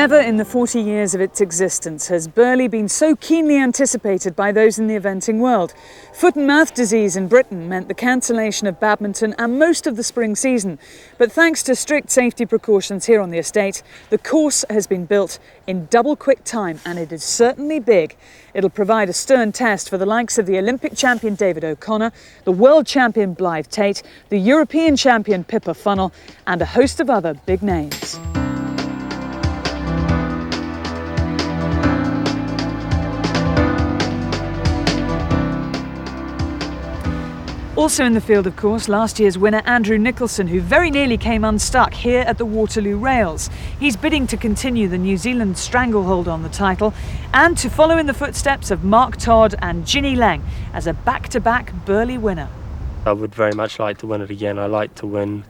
Never in the 40 years of its existence has Burghley been so keenly anticipated by those in the eventing world. Foot and mouth disease in Britain meant the cancellation of badminton and most of the spring season. But thanks to strict safety precautions here on the estate, the course has been built in double quick time, and it is certainly big. It'll provide a stern test for the likes of the Olympic champion David O'Connor, the world champion Blythe Tate, the European champion Pippa Funnell, and a host of other big names. Also in the field, of course, last year's winner Andrew Nicholson, who very nearly came unstuck here at the Waterloo rails. He's bidding to continue the New Zealand stranglehold on the title and to follow in the footsteps of Mark Todd and Ginny Leng as a back-to-back Burghley winner. I would very much like to win it again. I like to win.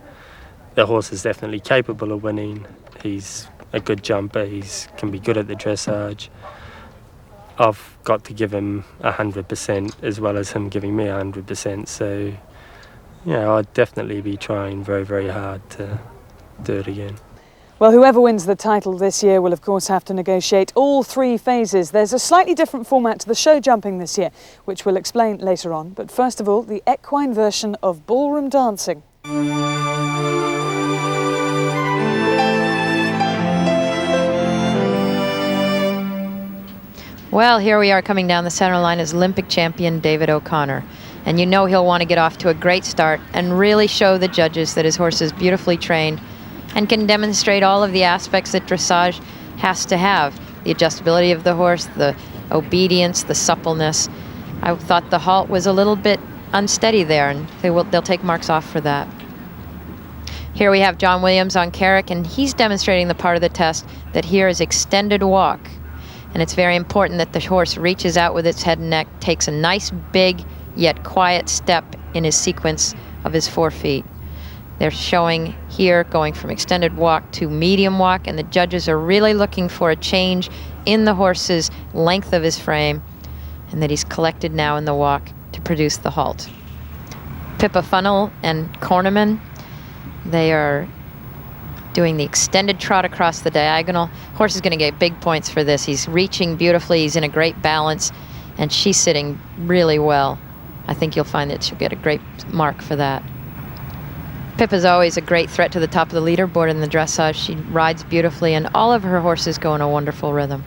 The horse is definitely capable of winning. He's a good jumper. He can be good at the dressage. I've got to give him 100% as well as him giving me 100%. So, yeah, I'd definitely be trying very, very hard to do it again. Well, whoever wins the title this year will, of course, have to negotiate all three phases. There's a slightly different format to the show jumping this year, which we'll explain later on. But first of all, the equine version of ballroom dancing. Well, here we are coming down the center line as Olympic champion David O'Connor. And you know he'll want to get off to a great start and really show the judges that his horse is beautifully trained and can demonstrate all of the aspects that dressage has to have. The adjustability of the horse, the obedience, the suppleness. I thought the halt was a little bit unsteady there, and they'll take marks off for that. Here we have John Williams on Carrick, and he's demonstrating the part of the test that here is extended walk. And it's very important that the horse reaches out with its head and neck, takes a nice, big, yet quiet step in his sequence of his 4 feet. They're showing here going from extended walk to medium walk, and the judges are really looking for a change in the horse's length of his frame, and that he's collected now in the walk to produce the halt. Pippa Funnell and Cornerman, they are doing the extended trot across the diagonal. Horse is going to get big points for this. He's reaching beautifully. He's in a great balance, and she's sitting really well. I think you'll find that she'll get a great mark for that. Pippa's always a great threat to the top of the leaderboard in the dressage. She rides beautifully, and all of her horses go in a wonderful rhythm.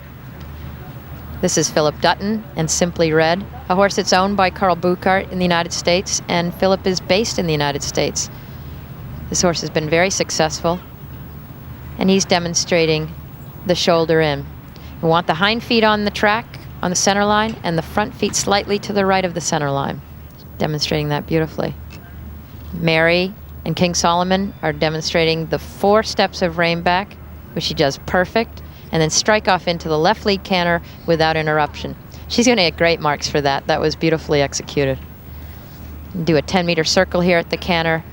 This is Philip Dutton and Simply Red, a horse that's owned by Carl Buchart in the United States, and Philip is based in the United States. This horse has been very successful, and he's demonstrating the shoulder in. We want the hind feet on the track, on the center line, and the front feet slightly to the right of the center line. Demonstrating that beautifully. Mary and King Solomon are demonstrating the 4 steps of rein back, which she does perfect, and then strike off into the left lead canter without interruption. She's going to get great marks for that. That was beautifully executed. Do a 10-meter circle here at the canter.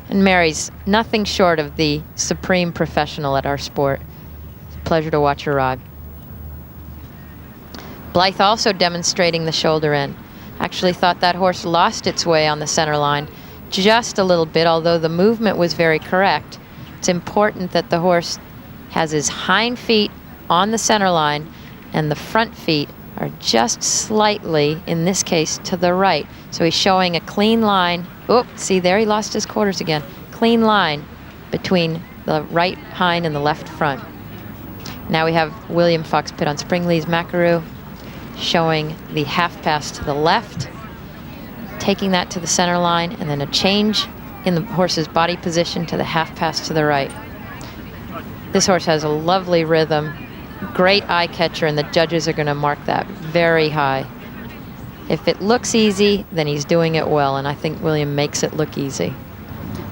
And Mary's nothing short of the supreme professional at our sport. It's a pleasure to watch her ride. Blythe also demonstrating the shoulder in. Actually thought that horse lost its way on the center line just a little bit, although the movement was very correct. It's important that the horse has his hind feet on the center line and the front feet are just slightly, in this case, to the right. So he's showing a clean line. Oh, see there, he lost his quarters again. Clean line between the right hind and the left front. Now we have William Fox Pitt on Springlees Macaroon showing the half pass to the left, taking that to the center line, and then a change in the horse's body position to the half pass to the right. This horse has a lovely rhythm, great eye catcher, and the judges are going to mark that very high. If it looks easy, then he's doing it well, and I think William makes it look easy.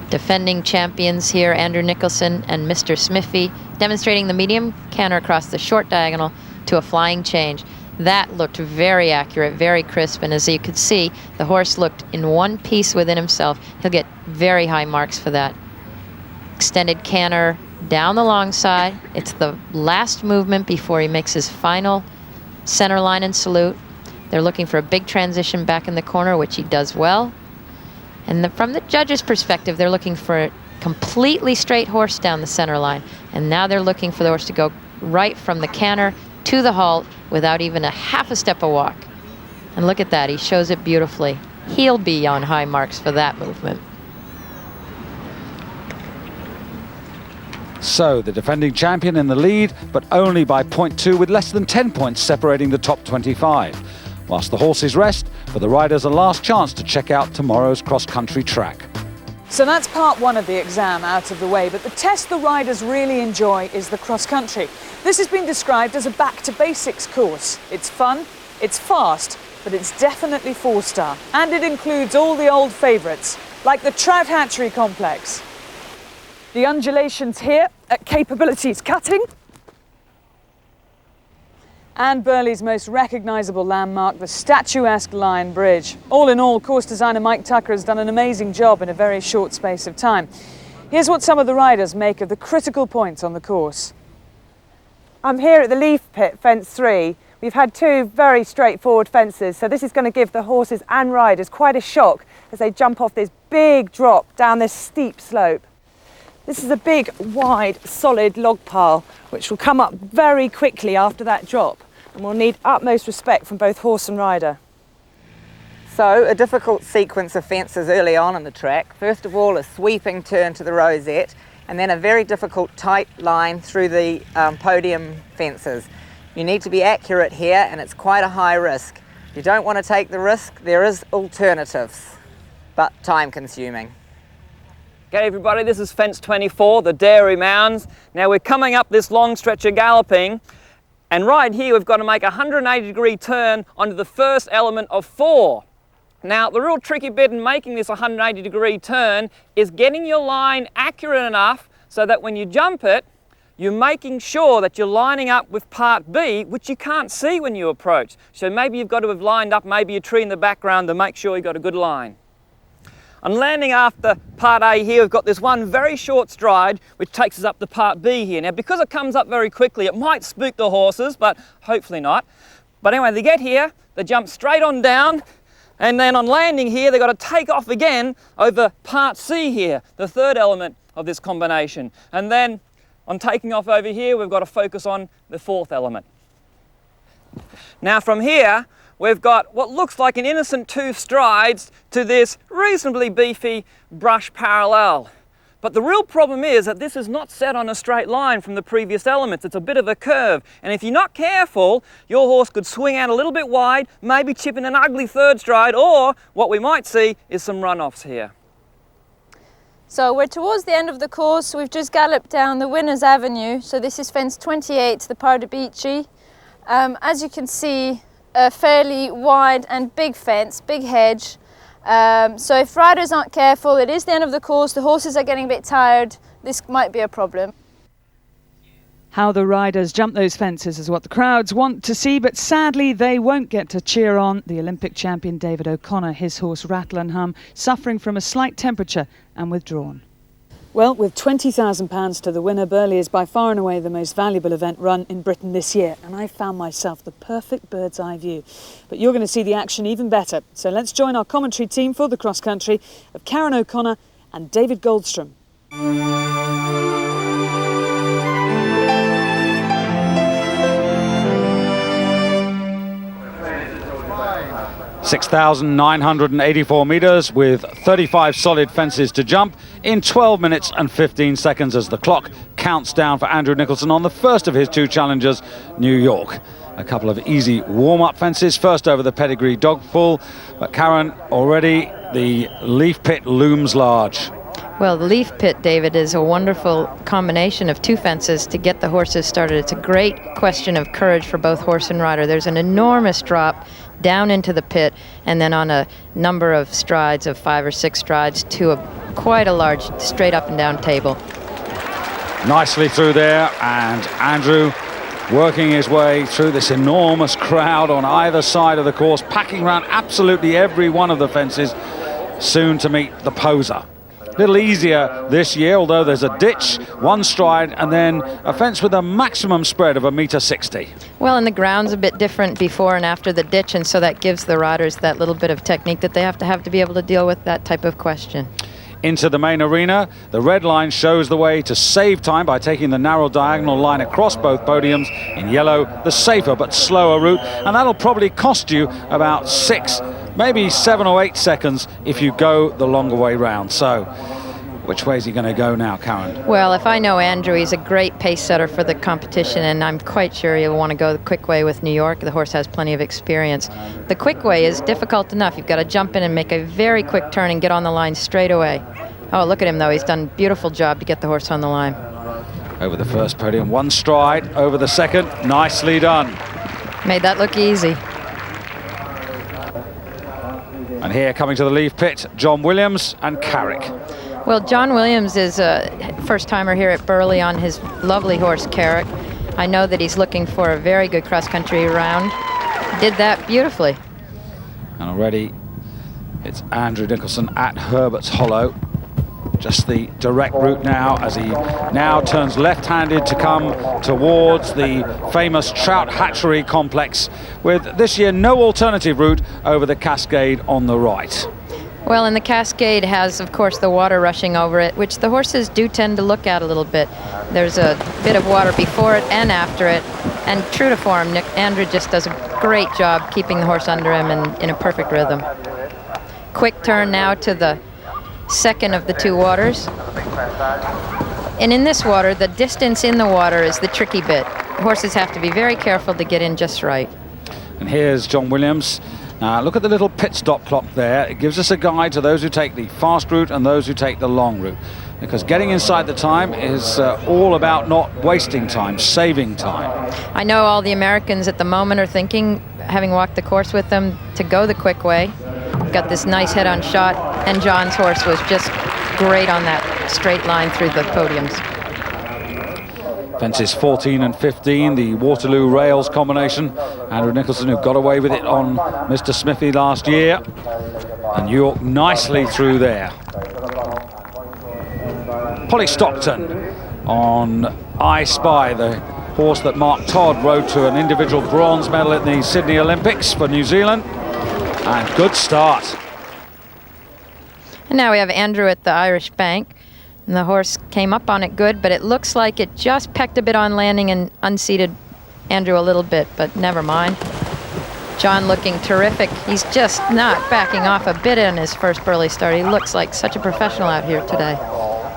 Defending champions here, Andrew Nicholson and Mr. Smithy, demonstrating the medium canter across the short diagonal to a flying change. That looked very accurate, very crisp, and as you could see, the horse looked in one piece within himself. He'll get very high marks for that. Extended canter down the long side. It's the last movement before he makes his final center line and salute. They're looking for a big transition back in the corner, which he does well. And from the judge's perspective, they're looking for a completely straight horse down the center line. And now they're looking for the horse to go right from the canter to the halt without even a half a step of walk. And look at that, he shows it beautifully. He'll be on high marks for that movement. So the defending champion in the lead, but only by 0.2, with less than 10 points separating the top 25. Whilst the horses rest, for the riders a last chance to check out tomorrow's cross-country track. So that's part one of the exam out of the way, but the test the riders really enjoy is the cross-country. This has been described as a back-to-basics course. It's fun, it's fast, but it's definitely 4-star. And it includes all the old favourites, like the Trout Hatchery Complex. The undulations here at Capabilities Cutting. And Burghley's most recognisable landmark, the statuesque Lion Bridge. All in all, course designer Mike Tucker has done an amazing job in a very short space of time. Here's what some of the riders make of the critical points on the course. I'm here at the Leaf Pit, fence 3. We've had two very straightforward fences, so this is going to give the horses and riders quite a shock as they jump off this big drop down this steep slope. This is a big, wide, solid log pile, which will come up very quickly after that drop, and will need utmost respect from both horse and rider. So, a difficult sequence of fences early on in the track. First of all, a sweeping turn to the rosette, and then a very difficult tight line through the podium fences. You need to be accurate here, and it's quite a high risk. If you don't want to take the risk, there is alternatives, but time consuming. Okay everybody, this is fence 24, the Dairy Mounds. Now we're coming up this long stretch of galloping, and right here we've got to make a 180-degree turn onto the first element of 4. Now the real tricky bit in making this 180-degree turn is getting your line accurate enough so that when you jump it, you're making sure that you're lining up with part B, which you can't see when you approach. So maybe you've got to have lined up maybe a tree in the background to make sure you've got a good line. On landing after part A here, we've got this one very short stride which takes us up to part B here. Now because it comes up very quickly, it might spook the horses, but hopefully not. But anyway, they get here, they jump straight on down, and then on landing here, they've got to take off again over part C here, the third element of this combination. And then on taking off over here, we've got to focus on the fourth element. Now from here, we've got what looks like an innocent 2 strides to this reasonably beefy brush parallel. But the real problem is that this is not set on a straight line from the previous elements. It's a bit of a curve. And if you're not careful, your horse could swing out a little bit wide, maybe chip in an ugly 3rd stride, or what we might see is some runoffs here. So we're towards the end of the course. We've just galloped down the Winners Avenue. So this is fence 28, the Pardubici. As you can see, a fairly wide and big fence, big hedge. So if riders aren't careful, it is the end of the course, the horses are getting a bit tired, this might be a problem. How the riders jump those fences is what the crowds want to see, but sadly they won't get to cheer on the Olympic champion David O'Connor, his horse Rattle and Hum, suffering from a slight temperature and withdrawn. Well, with £20,000 to the winner, Burghley is by far and away the most valuable event run in Britain this year, and I found myself the perfect bird's eye view. But you're going to see the action even better, so let's join our commentary team for the cross country of Karen O'Connor and David Goldstrom. 6,984 metres with 35 solid fences to jump in 12 minutes and 15 seconds as the clock counts down for Andrew Nicholson on the first of his 2 challengers, New York. A couple of easy warm-up fences, first over the pedigree dogful, but Karen, already the Leaf Pit looms large. Well, the Leaf Pit, David, is a wonderful combination of 2 fences to get the horses started. It's a great question of courage for both horse and rider. There's an enormous drop down into the pit, and then on a number of strides of 5 or 6 strides to quite a large straight up and down table. Nicely through there, and Andrew working his way through this enormous crowd on either side of the course, packing around absolutely every one of the fences, soon to meet the poser. A little easier this year, although there's a ditch, 1 stride, and then a fence with a maximum spread of 1.60 m. Well, and the ground's a bit different before and after the ditch, and so that gives the riders that little bit of technique that they have to be able to deal with that type of question. into the main arena. The red line shows the way to save time by taking the narrow diagonal line across both podiums. In yellow, the safer but slower route, and that'll probably cost you about 6, maybe 7 or 8 seconds if you go the longer way round. So which way is he going to go now, Karen? Well, if I know Andrew, he's a great pace setter for the competition, and I'm quite sure he'll want to go the quick way with New York. The horse has plenty of experience. The quick way is difficult enough. You've got to jump in and make a very quick turn and get on the line straight away. Oh, look at him, though. He's done a beautiful job to get the horse on the line. Over the first podium, 1 stride. Over the second, nicely done. Made that look easy. And here, coming to the leave pit, John Williams and Carrick. Well, John Williams is a first-timer here at Burghley on his lovely horse, Carrick. I know that he's looking for a very good cross-country round. Did that beautifully. And already, it's Andrew Nicholson at Herbert's Hollow. Just the direct route now, as he now turns left-handed to come towards the famous Trout Hatchery complex, with this year no alternative route over the Cascade on the right. Well, and the Cascade has, of course, the water rushing over it, which the horses do tend to look at a little bit. There's a bit of water before it and after it, and true to form, Andrew just does a great job keeping the horse under him and in a perfect rhythm. Quick turn now to the second of the 2 waters. And in this water, the distance in the water is the tricky bit. Horses have to be very careful to get in just right. And here's John Williams. Now look at the little pit stop clock there. It gives us a guide to those who take the fast route and those who take the long route, because getting inside the time is all about not wasting time, saving time. I know all the Americans at the moment are thinking, having walked the course with them, to go the quick way. Got this nice head-on shot, and John's horse was just great on that straight line through the podiums. Fences 14 and 15, the Waterloo Rails combination. Andrew Nicholson, who got away with it on Mr. Smithy last year. And New York nicely through there. Polly Stockton on I Spy, the horse that Mark Todd rode to an individual bronze medal at the Sydney Olympics for New Zealand. And good start. And now we have Andrew at the Irish Bank. And the horse came up on it good, but it looks like it just pecked a bit on landing and unseated Andrew a little bit, but never mind. John looking terrific. He's just not backing off a bit in his first Burghley start. He looks like such a professional out here today.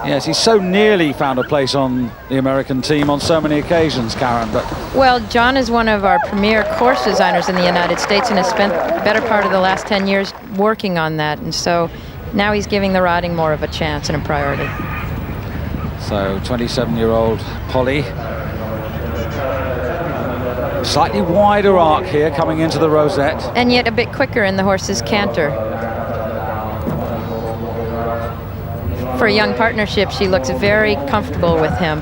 Yes, he's so nearly found a place on the American team on so many occasions, Karen. But well, John is one of our premier course designers in the United States and has spent the better part of the last 10 years working on that. And so now he's giving the riding more of a chance and a priority. So 27-year-old Polly. Slightly wider arc here coming into the rosette. And yet a bit quicker in the horse's canter. For a young partnership, she looks very comfortable with him.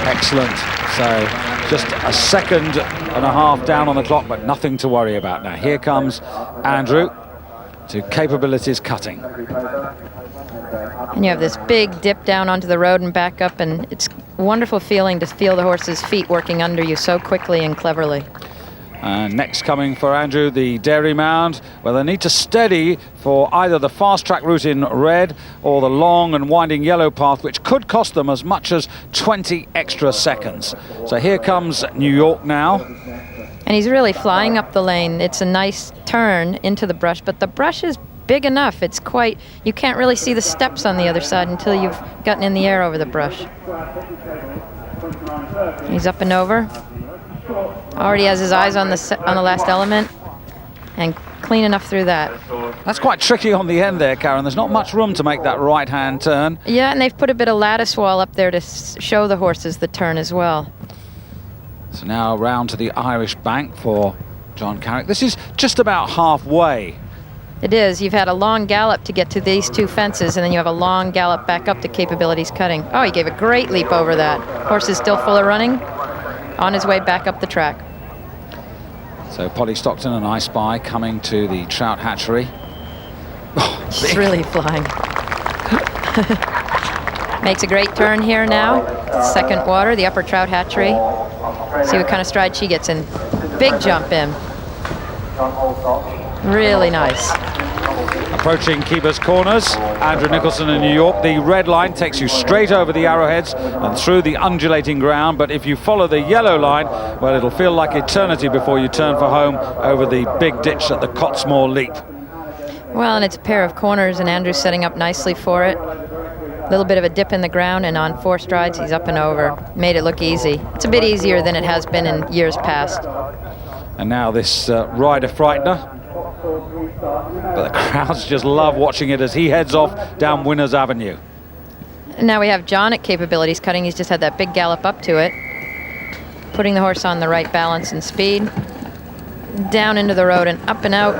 Excellent. So just a second and a half down on the clock, but nothing to worry about now. Here comes Andrew to capabilities cutting. And you have this big dip down onto the road and back up, and it's a wonderful feeling to feel the horse's feet working under you so quickly and cleverly. And next coming for Andrew, the Dairy Mound, where they need to steady for either the fast track route in red or the long and winding yellow path, which could cost them as much as 20 extra seconds. So here comes New York now. And he's really flying up the lane. It's a nice turn into the brush, but the brush is big enough. It's quite, you can't really see the steps on the other side until you've gotten in the air over the brush. He's up and over. Already has his eyes on the last element, and clean enough through that. That's quite tricky on the end there, Karen. There's not much room to make that right-hand turn. Yeah, and they've put a bit of lattice wall up there to show the horses the turn as well. So now round to the Irish Bank for John Carrick. This is just about halfway. It is. You've had a long gallop to get to these 2 fences, and then you have a long gallop back up to capabilities cutting. Oh, he gave a great leap over that. Horse is still full of running, on his way back up the track. So Polly Stockton and I Spy coming to the Trout Hatchery. Oh, she's really flying. Makes a great turn here now. Second water, the upper Trout Hatchery. See what kind of stride she gets in. Big jump in. Really nice. Approaching Keeper's Corners, Andrew Nicholson in New York. The red line takes you straight over the arrowheads and through the undulating ground, but if you follow the yellow line, well, it'll feel like eternity before you turn for home over the big ditch at the Cottesmore Leap. Well, and it's a pair of corners, and Andrew's setting up nicely for it. A little bit of a dip in the ground, and on 4 strides, he's up and over. Made it look easy. It's a bit easier than it has been in years past. And now this rider frightener. But the crowds just love watching it as he heads off down Winners Avenue. And now we have John at Capabilities Cutting. He's just had that big gallop up to it, putting the horse on the right balance and speed. Down into the road and up and out.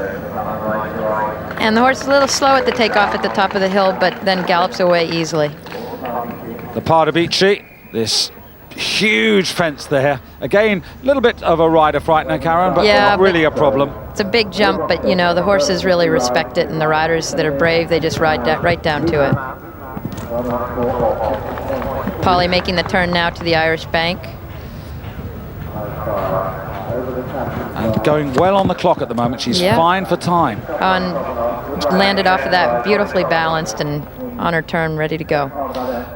And the horse is a little slow at the takeoff at the top of the hill, but then gallops away easily. The Pardubice, this huge fence there. Again, a little bit of a rider frightener, Karen, but yeah, not really a problem. It's a big jump, but you know, the horses really respect it, and the riders that are brave, they just ride right down to it. Polly making the turn now to the Irish Bank. And going well on the clock at the moment. She's fine for time. Landed off of that, beautifully balanced and on her turn, ready to go.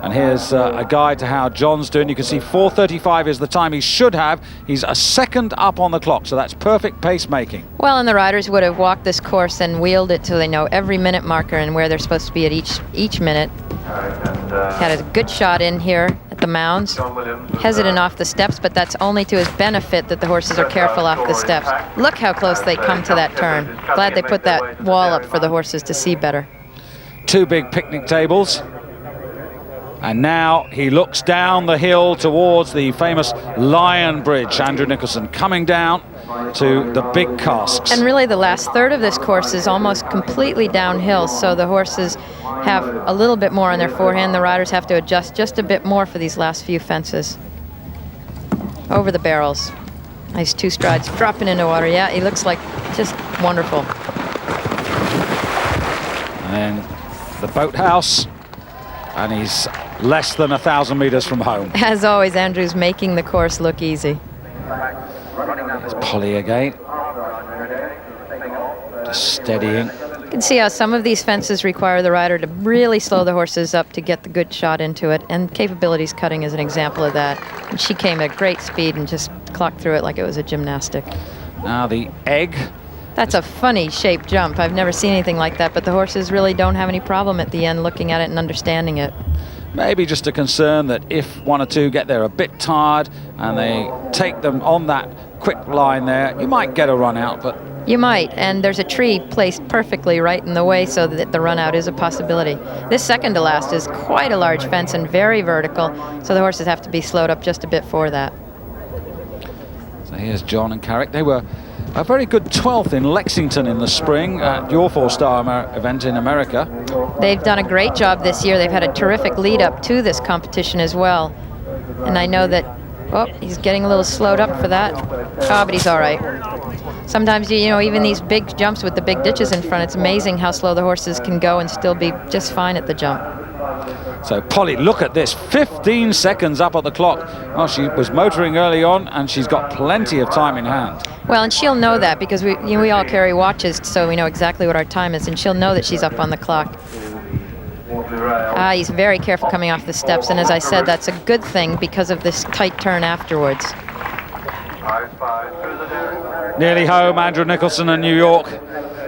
And here's a guide to how John's doing. You can see 4:35 is the time he should have. He's a second up on the clock, so that's perfect pace making. Well, and the riders would have walked this course and wheeled it so they know every minute marker and where they're supposed to be at each minute. Had a good shot in here at the mounds. Hesitant off the steps, but that's only to his benefit that the horses are careful off the steps. Look how close they come to that turn. Glad they put that wall up for the horses to see better. 2 big picnic tables. And now he looks down the hill towards the famous Lion Bridge. Andrew Nicholson coming down to the big casks. And really the last third of this course is almost completely downhill, so the horses have a little bit more on their forehand. The riders have to adjust just a bit more for these last few fences. Over the barrels. Nice 2 strides, dropping into water. Yeah, he looks like just wonderful. And then the boathouse, and he's less than 1,000 meters from home. As always, Andrew's making the course look easy. There's Polly again. Just steadying. You can see how some of these fences require the rider to really slow the horses up to get the good shot into it, and Capabilities Cutting is an example of that. And she came at great speed and just clocked through it like it was a gymnastic. Now the egg. That's a funny shaped jump. I've never seen anything like that, but the horses really don't have any problem at the end looking at it and understanding it. Maybe just a concern that if 1 or 2 get there a bit tired and they take them on that quick line there, you might get a run out, but... You might, and there's a tree placed perfectly right in the way so that the run out is a possibility. This second to last is quite a large fence and very vertical, so the horses have to be slowed up just a bit for that. So here's John and Carrick. They were a very good 12th in Lexington in the spring at your 4-star event in America. They've done a great job this year. They've had a terrific lead up to this competition as well. And I know that, oh, he's getting a little slowed up for that. Oh, but he's all right. Sometimes, you know, even these big jumps with the big ditches in front, it's amazing how slow the horses can go and still be just fine at the jump. So Polly, look at this, 15 seconds up at the clock. Well, she was motoring early on and she's got plenty of time in hand. Well, and she'll know that because we all carry watches, so we know exactly what our time is, and she'll know that she's up on the clock. He's very careful coming off the steps, and as I said, that's a good thing because of this tight turn afterwards. Nearly home, Andrew Nicholson in New York.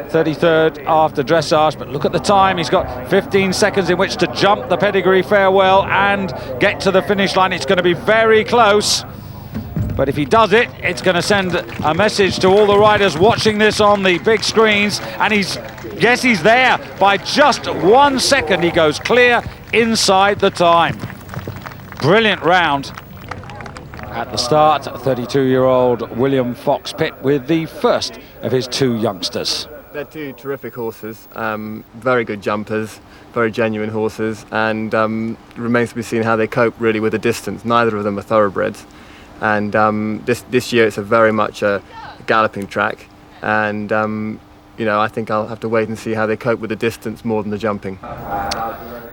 33rd after dressage, but look at the time. He's got 15 seconds in which to jump the pedigree farewell and get to the finish line. It's going to be very close, but if he does it, it's going to send a message to all the riders watching this on the big screens, and he's there by just 1 second. He goes clear inside the time. Brilliant round at the start. 32-year-old William Fox Pitt with the first of his 2 youngsters. They're 2 terrific horses, very good jumpers, very genuine horses, and remains to be seen how they cope really with the distance. Neither of them are thoroughbreds, and this year it's very much a galloping track, and you know, I think I'll have to wait and see how they cope with the distance more than the jumping.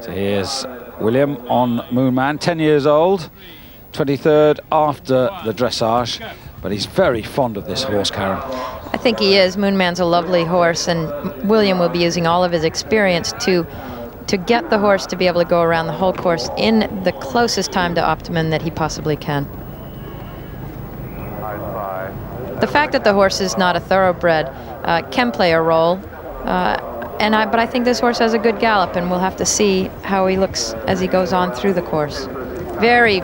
So here's William on Moonman, 10 years old, 23rd after the dressage, but he's very fond of this horse, Karen. I think he is. Moonman's a lovely horse, and William will be using all of his experience to get the horse to be able to go around the whole course in the closest time to optimum that he possibly can. The fact that the horse is not a thoroughbred can play a role, but I think this horse has a good gallop, and we'll have to see how he looks as he goes on through the course. Very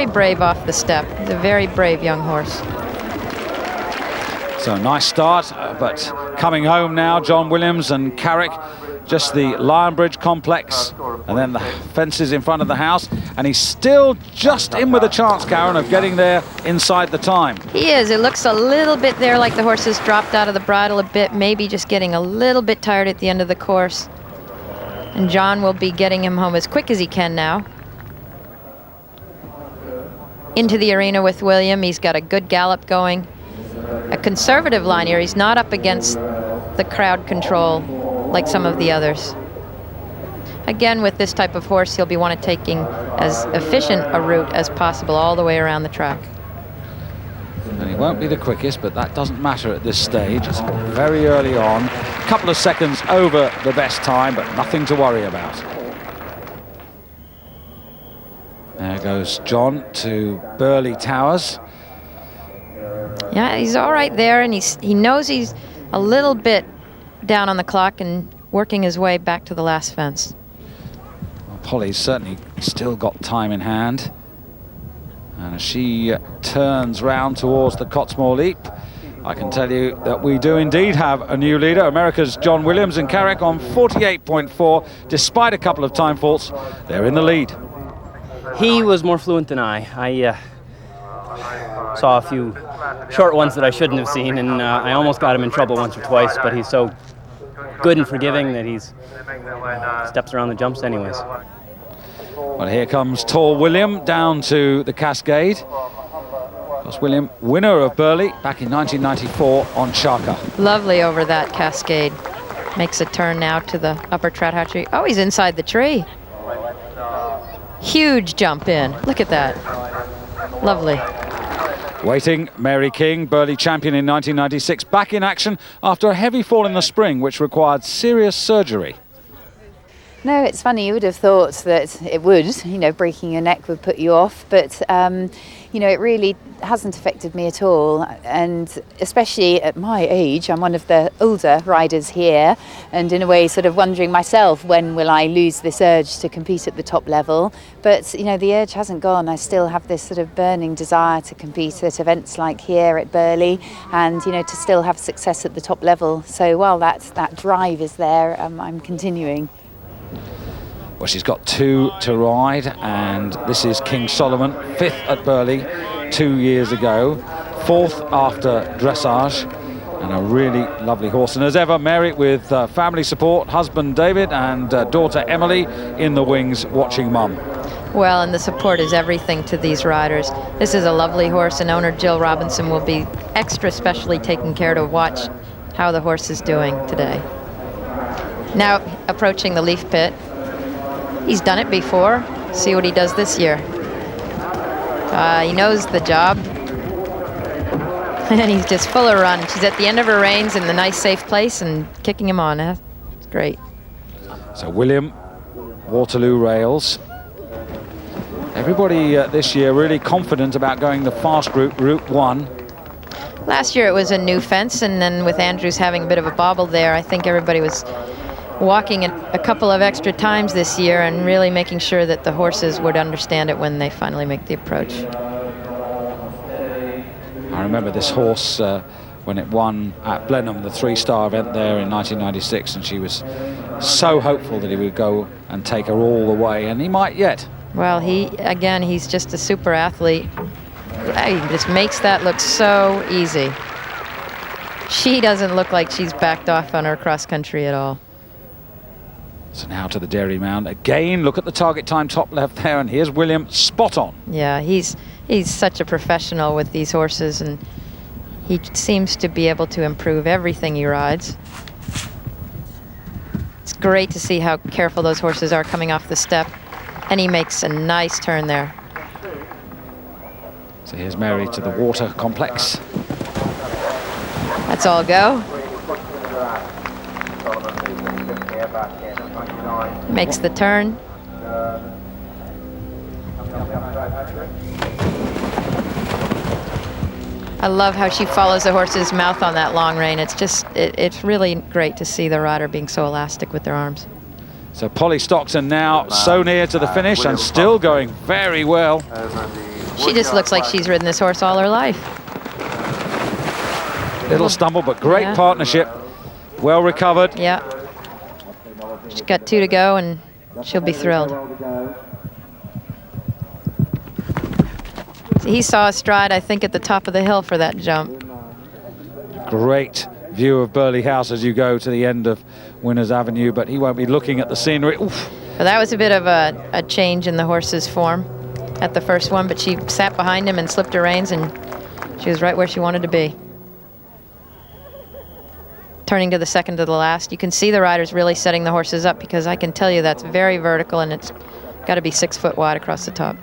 brave off the step. He's a very brave young horse. So nice start, but coming home now, John Williams and Carrick, just the Lionbridge complex, and then the fences in front of the house, and he's still just in with a chance, Karen, of getting there inside the time. He is. It looks a little bit there like the horse has dropped out of the bridle a bit, maybe just getting a little bit tired at the end of the course. And John will be getting him home as quick as he can now. Into the arena with William. He's got a good gallop going. A conservative line here. He's not up against the crowd control like some of the others. Again, with this type of horse, he'll be taking as efficient a route as possible all the way around the track. And he won't be the quickest, but that doesn't matter at this stage. It's very early on. A couple of seconds over the best time, but nothing to worry about. There goes John to Burghley Towers. Yeah, he's all right there, and he knows he's a little bit down on the clock and working his way back to the last fence. Well, Polly's certainly still got time in hand. And as she turns round towards the Cottesmore Leap, I can tell you that we do indeed have a new leader. America's John Williams and Carrick on 48.4. Despite a couple of time faults, they're in the lead. He was more fluent than I saw a few short ones that I shouldn't have seen, and I almost got him in trouble once or twice, but he's so good and forgiving that he's steps around the jumps anyways. Well, here comes tall William down to the Cascade. That's William, winner of Burghley back in 1994 on Chaka. Lovely over that Cascade. Makes a turn now to the upper trot hatchery. Oh, he's inside the tree. Huge jump in. Look at that. Lovely. Waiting, Mary King, Burghley champion in 1996, back in action after a heavy fall in the spring, which required serious surgery. No, it's funny, you would have thought that it would, breaking your neck would put you off, but, it really hasn't affected me at all. And especially at my age, I'm one of the older riders here, and in a way sort of wondering myself, when will I lose this urge to compete at the top level? But, the urge hasn't gone. I still have this sort of burning desire to compete at events like here at Burghley, and, to still have success at the top level. So while that drive is there, I'm continuing. Well, she's got two to ride, and this is King Solomon, 5th at Burghley 2 years ago, 4th after Dressage, and a really lovely horse. And as ever, Mary with family support, husband David and daughter Emily in the wings watching mum. Well, and the support is everything to these riders. This is a lovely horse, and owner Jill Robinson will be extra specially taking care to watch how the horse is doing today. Now approaching the leaf pit. He's done it before. See what he does this year. He knows the job. And he's just full of run. She's at the end of her reins in the nice safe place and kicking him on. It's great. So William, Waterloo Rails. Everybody this year really confident about going the fast route, Route 1. Last year it was a new fence, and then with Andrews having a bit of a bobble there, I think everybody was walking it a couple of extra times this year and really making sure that the horses would understand it when they finally make the approach. I remember this horse when it won at Blenheim, the 3-star event there in 1996, and she was so hopeful that he would go and take her all the way, and he might yet. Well, he's just a super athlete. He just makes that look so easy. She doesn't look like she's backed off on her cross country at all. So now to the Dairy Mound again. Look at the target time top left there, and here's William spot on. Yeah, he's such a professional with these horses, and he seems to be able to improve everything he rides. It's great to see how careful those horses are coming off the step, and he makes a nice turn there. So here's Mary to the water complex. That's all go. Makes the turn. I love how she follows the horse's mouth on that long rein. It's just, it's really great to see the rider being so elastic with their arms. So Polly Stockton now so near to the finish and still going very well. She just looks like she's ridden this horse all her life. Little stumble, but great partnership. Well recovered. Yeah. She's got 2 to go and she'll be thrilled. So he saw a stride, I think, at the top of the hill for that jump. Great view of Burghley House as you go to the end of Winners Avenue, but he won't be looking at the scenery. Oof. Well, that was a bit of a change in the horse's form at the first one, but she sat behind him and slipped her reins, and she was right where she wanted to be. Turning to the second to the last, you can see the riders really setting the horses up, because I can tell you that's very vertical and it's got to be 6 foot wide across the top.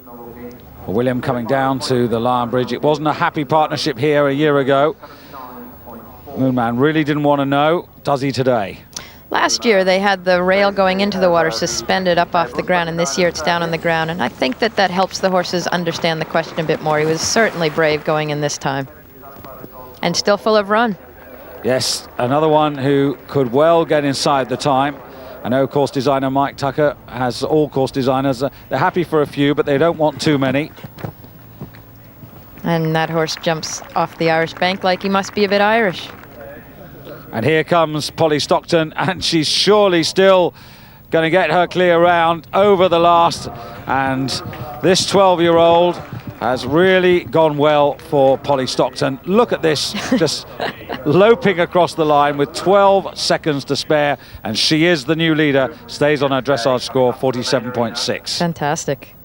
Well, William coming down to the Lion Bridge. It wasn't a happy partnership here a year ago. Moonman really didn't want to know. Does he today? Last year they had the rail going into the water suspended up off the ground, and this year it's down on the ground, and I think that that helps the horses understand the question a bit more. He was certainly brave going in this time and still full of run. Yes, another one who could well get inside the time. I know course designer Mike Tucker has all course designers. They're happy for a few, but they don't want too many. And that horse jumps off the Irish bank like he must be a bit Irish. And here comes Polly Stockton, and she's surely still going to get her clear round over the last. And this 12-year-old has really gone well for Polly Stockton. Look at this, just loping across the line with 12 seconds to spare, and she is the new leader, stays on her dressage score, 47.6. Fantastic.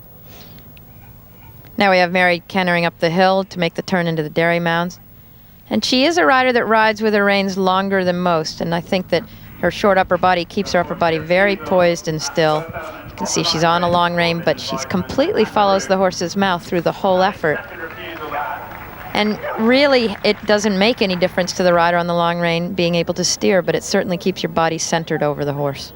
Now we have Mary cantering up the hill to make the turn into the Dairy Mounds. And she is a rider that rides with her reins longer than most, and I think that her short upper body keeps her upper body very poised and still. You can see she's on a long rein, but she completely follows the horse's mouth through the whole effort. And really, it doesn't make any difference to the rider on the long rein being able to steer, but it certainly keeps your body centered over the horse.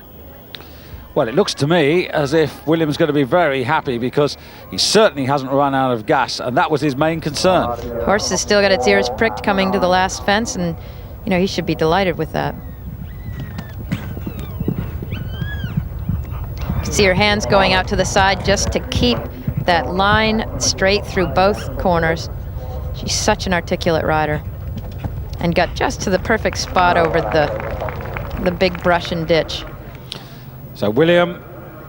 Well, it looks to me as if William's going to be very happy, because he certainly hasn't run out of gas, and that was his main concern. Horse has still got its ears pricked coming to the last fence, and you know, he should be delighted with that. You can see her hands going out to the side just to keep that line straight through both corners. She's such an articulate rider, and got just to the perfect spot over the big brush and ditch. So William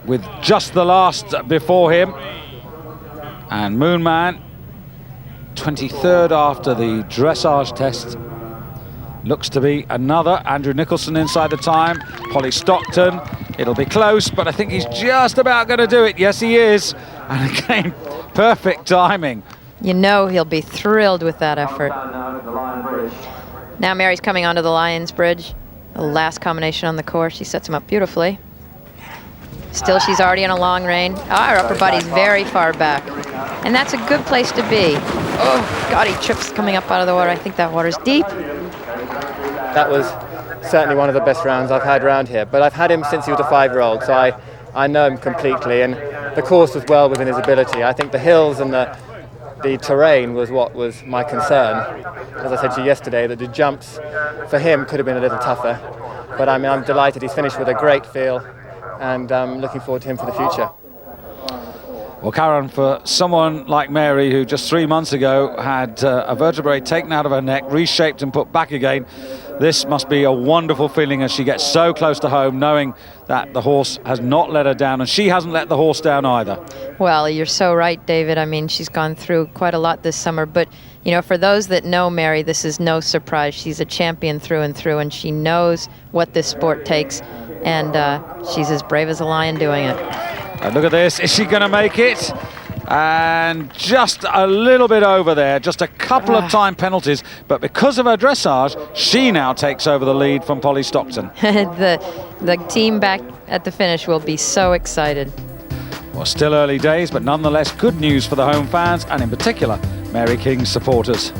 with just the last before him, and Moonman 23rd after the dressage test. Looks to be another Andrew Nicholson inside the time. Polly Stockton, it'll be close, but I think he's just about going to do it. Yes, he is. And again, perfect timing. You know he'll be thrilled with that effort. Now Mary's coming onto the Lions Bridge. The last combination on the course. She sets him up beautifully. Still, she's already on a long rein. Her upper body's very far back. And that's a good place to be. Oh, God, he trips coming up out of the water. I think that water's deep. That was certainly one of the best rounds I've had around here. But I've had him since he was a 5-year-old, so I know him completely. And the course was well within his ability. I think the hills and the terrain was what was my concern. As I said to you yesterday, that the jumps for him could have been a little tougher. But I mean, I'm delighted he's finished with a great feel, and looking forward to him for the future. Well, Karen, for someone like Mary, who just 3 months ago had a vertebrae taken out of her neck, reshaped and put back again, this must be a wonderful feeling as she gets so close to home, knowing that the horse has not let her down, and she hasn't let the horse down either. Well, you're so right, David. I mean, she's gone through quite a lot this summer, but you know, for those that know Mary, this is no surprise. She's a champion through and through, and she knows what this sport takes, and she's as brave as a lion doing it. And look at this, is she going to make it? And just a little bit over there, just a couple of time penalties, but because of her dressage, she now takes over the lead from Polly Stockton. the team back at the finish will be so excited. Well, still early days, but nonetheless good news for the home fans, and in particular, Mary King's supporters.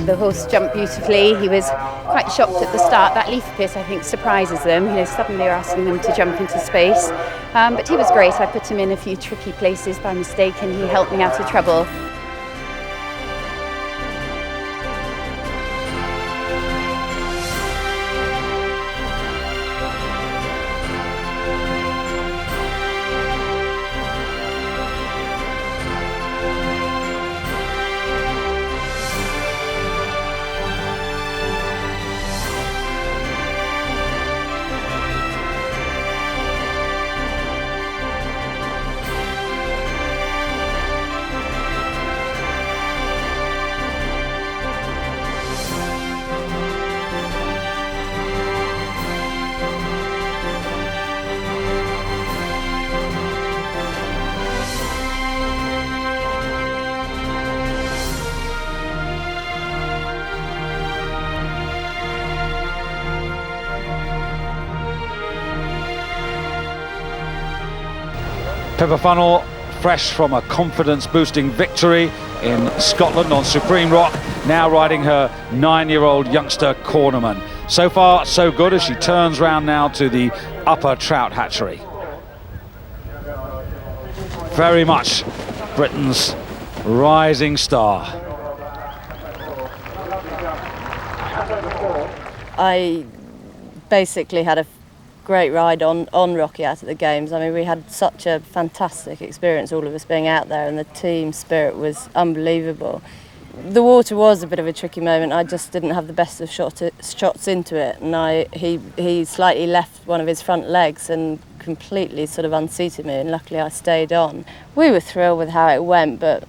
The horse jumped beautifully. He was quite shocked at the start. That leaf pit, I think, surprises them. Suddenly you're asking them to jump into space. But he was great. I put him in a few tricky places by mistake and he helped me out of trouble. Pippa Funnell, fresh from a confidence-boosting victory in Scotland on Supreme Rock, now riding her 9-year-old youngster Cornerman. So far, so good as she turns round now to the upper trout hatchery. Very much Britain's rising star. I basically had a great ride on Rocky out at the games. I mean, we had such a fantastic experience, all of us being out there, and the team spirit was unbelievable. The water was a bit of a tricky moment. I just didn't have the best of shots into it, and he slightly left one of his front legs and completely sort of unseated me, and luckily I stayed on. We were thrilled with how it went, but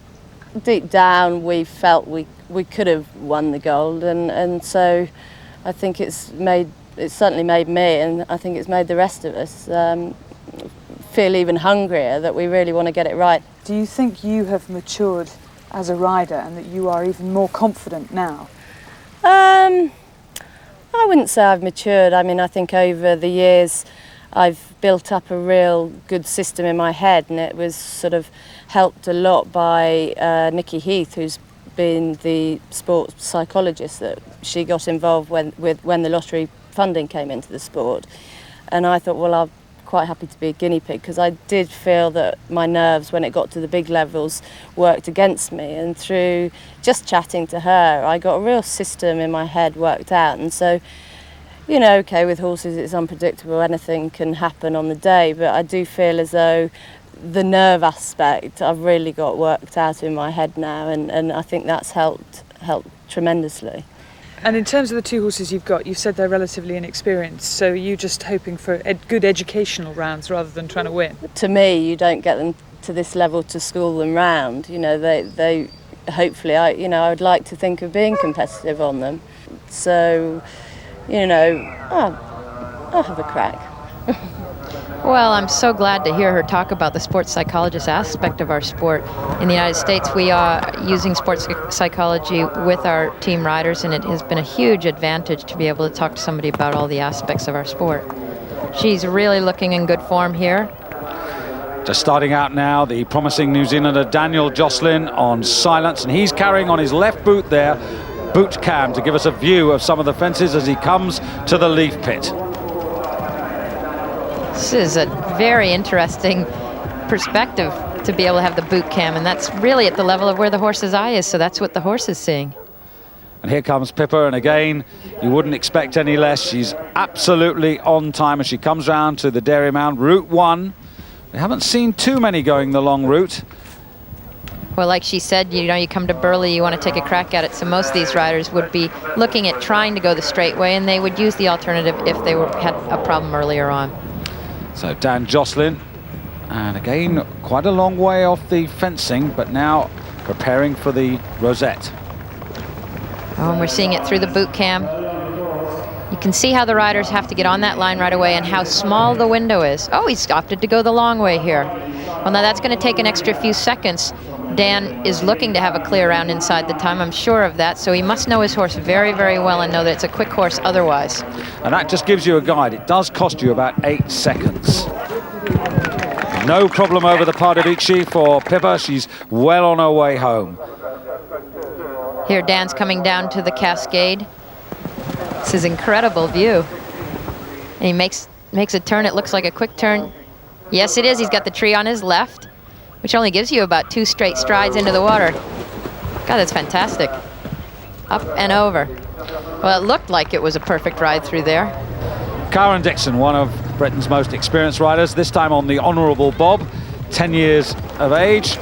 deep down we felt we could have won the gold, and so I think it's certainly made me, and I think it's made the rest of us feel even hungrier that we really want to get it right. Do you think you have matured as a rider and that you are even more confident now? I wouldn't say I've matured. I mean, I think over the years I've built up a real good system in my head, and it was sort of helped a lot by Nikki Heath, who's been the sports psychologist that she got involved when the lottery funding came into the sport. And I thought, well, I'm quite happy to be a guinea pig, because I did feel that my nerves when it got to the big levels worked against me, and through just chatting to her I got a real system in my head worked out. And so, you know, okay, with horses it's unpredictable, anything can happen on the day, but I do feel as though the nerve aspect I've really got worked out in my head now, and I think that's helped tremendously. And in terms of the two horses you've got, you said they're relatively inexperienced, so are you just hoping for good educational rounds rather than trying to win? To me, you don't get them to this level to school them round. You know, they hopefully, I would like to think of being competitive on them. So, you know, I'll have a crack. Well, I'm so glad to hear her talk about the sports psychologist aspect of our sport. In the United States, we are using sports psychology with our team riders, and it has been a huge advantage to be able to talk to somebody about all the aspects of our sport. She's really looking in good form here. Just starting out now, the promising New Zealander Daniel Jocelyn on silence, and he's carrying on his left boot there, boot cam, to give us a view of some of the fences as he comes to the leaf pit. This is a very interesting perspective to be able to have the boot cam, and that's really at the level of where the horse's eye is, so that's what the horse is seeing. And here comes Pippa, and again, you wouldn't expect any less. She's absolutely on time as she comes round to the Dairy Mound, Route 1. We haven't seen too many going the long route. Well, like she said, you know, you come to Burghley, you want to take a crack at it, so most of these riders would be looking at trying to go the straight way, and they would use the alternative if they had a problem earlier on. So Dan Jocelyn, and again, quite a long way off the fencing, but now preparing for the rosette. Oh, and we're seeing it through the boot cam. You can see how the riders have to get on that line right away and how small the window is. Oh, he's opted to go the long way here. Well, now that's going to take an extra few seconds. Dan is looking to have a clear round inside the time, I'm sure of that, so he must know his horse very, very well and know that it's a quick horse otherwise. And that just gives you a guide. It does cost you about 8 seconds. No problem over the Pardubice for Pippa. She's well on her way home. Here Dan's coming down to the cascade. This is incredible view. And he makes a turn. It looks like a quick turn. Yes, it is. He's got the tree on his left, which only gives you about 2 straight strides into the water. God, that's fantastic. Up and over. Well, it looked like it was a perfect ride through there. Karen Dixon, one of Britain's most experienced riders, this time on the Honourable Bob, 10 years of age,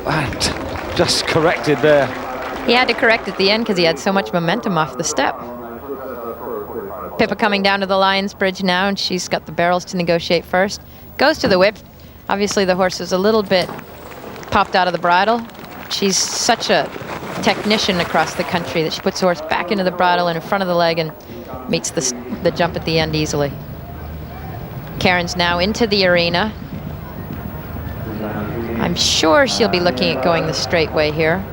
and just corrected there. He had to correct at the end because he had so much momentum off the step. Pippa coming down to the Lion's Bridge now, and she's got the barrels to negotiate first. Goes to the whip. Obviously the horse is a little bit popped out of the bridle. She's such a technician across the country that she puts the horse back into the bridle and in front of the leg and meets the jump at the end easily. Karen's now into the arena. I'm sure she'll be looking at going the straight way here.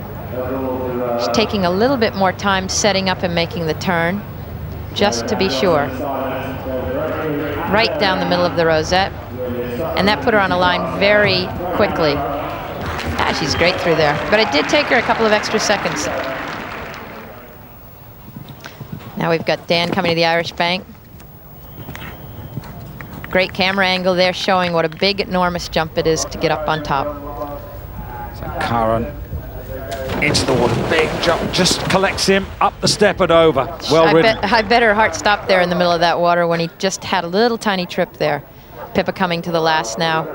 She's taking a little bit more time setting up and making the turn, just to be sure. Right down the middle of the rosette. And that put her on a line very quickly. Ah, she's great through there. But it did take her a couple of extra seconds. Now we've got Dan coming to the Irish Bank. Great camera angle there showing what a big, enormous jump it is to get up on top. So Karen into the water, big jump, just collects him up the step and over. Well ridden. I bet her heart stopped there in the middle of that water when he just had a little tiny trip there. Pippa coming to the last now.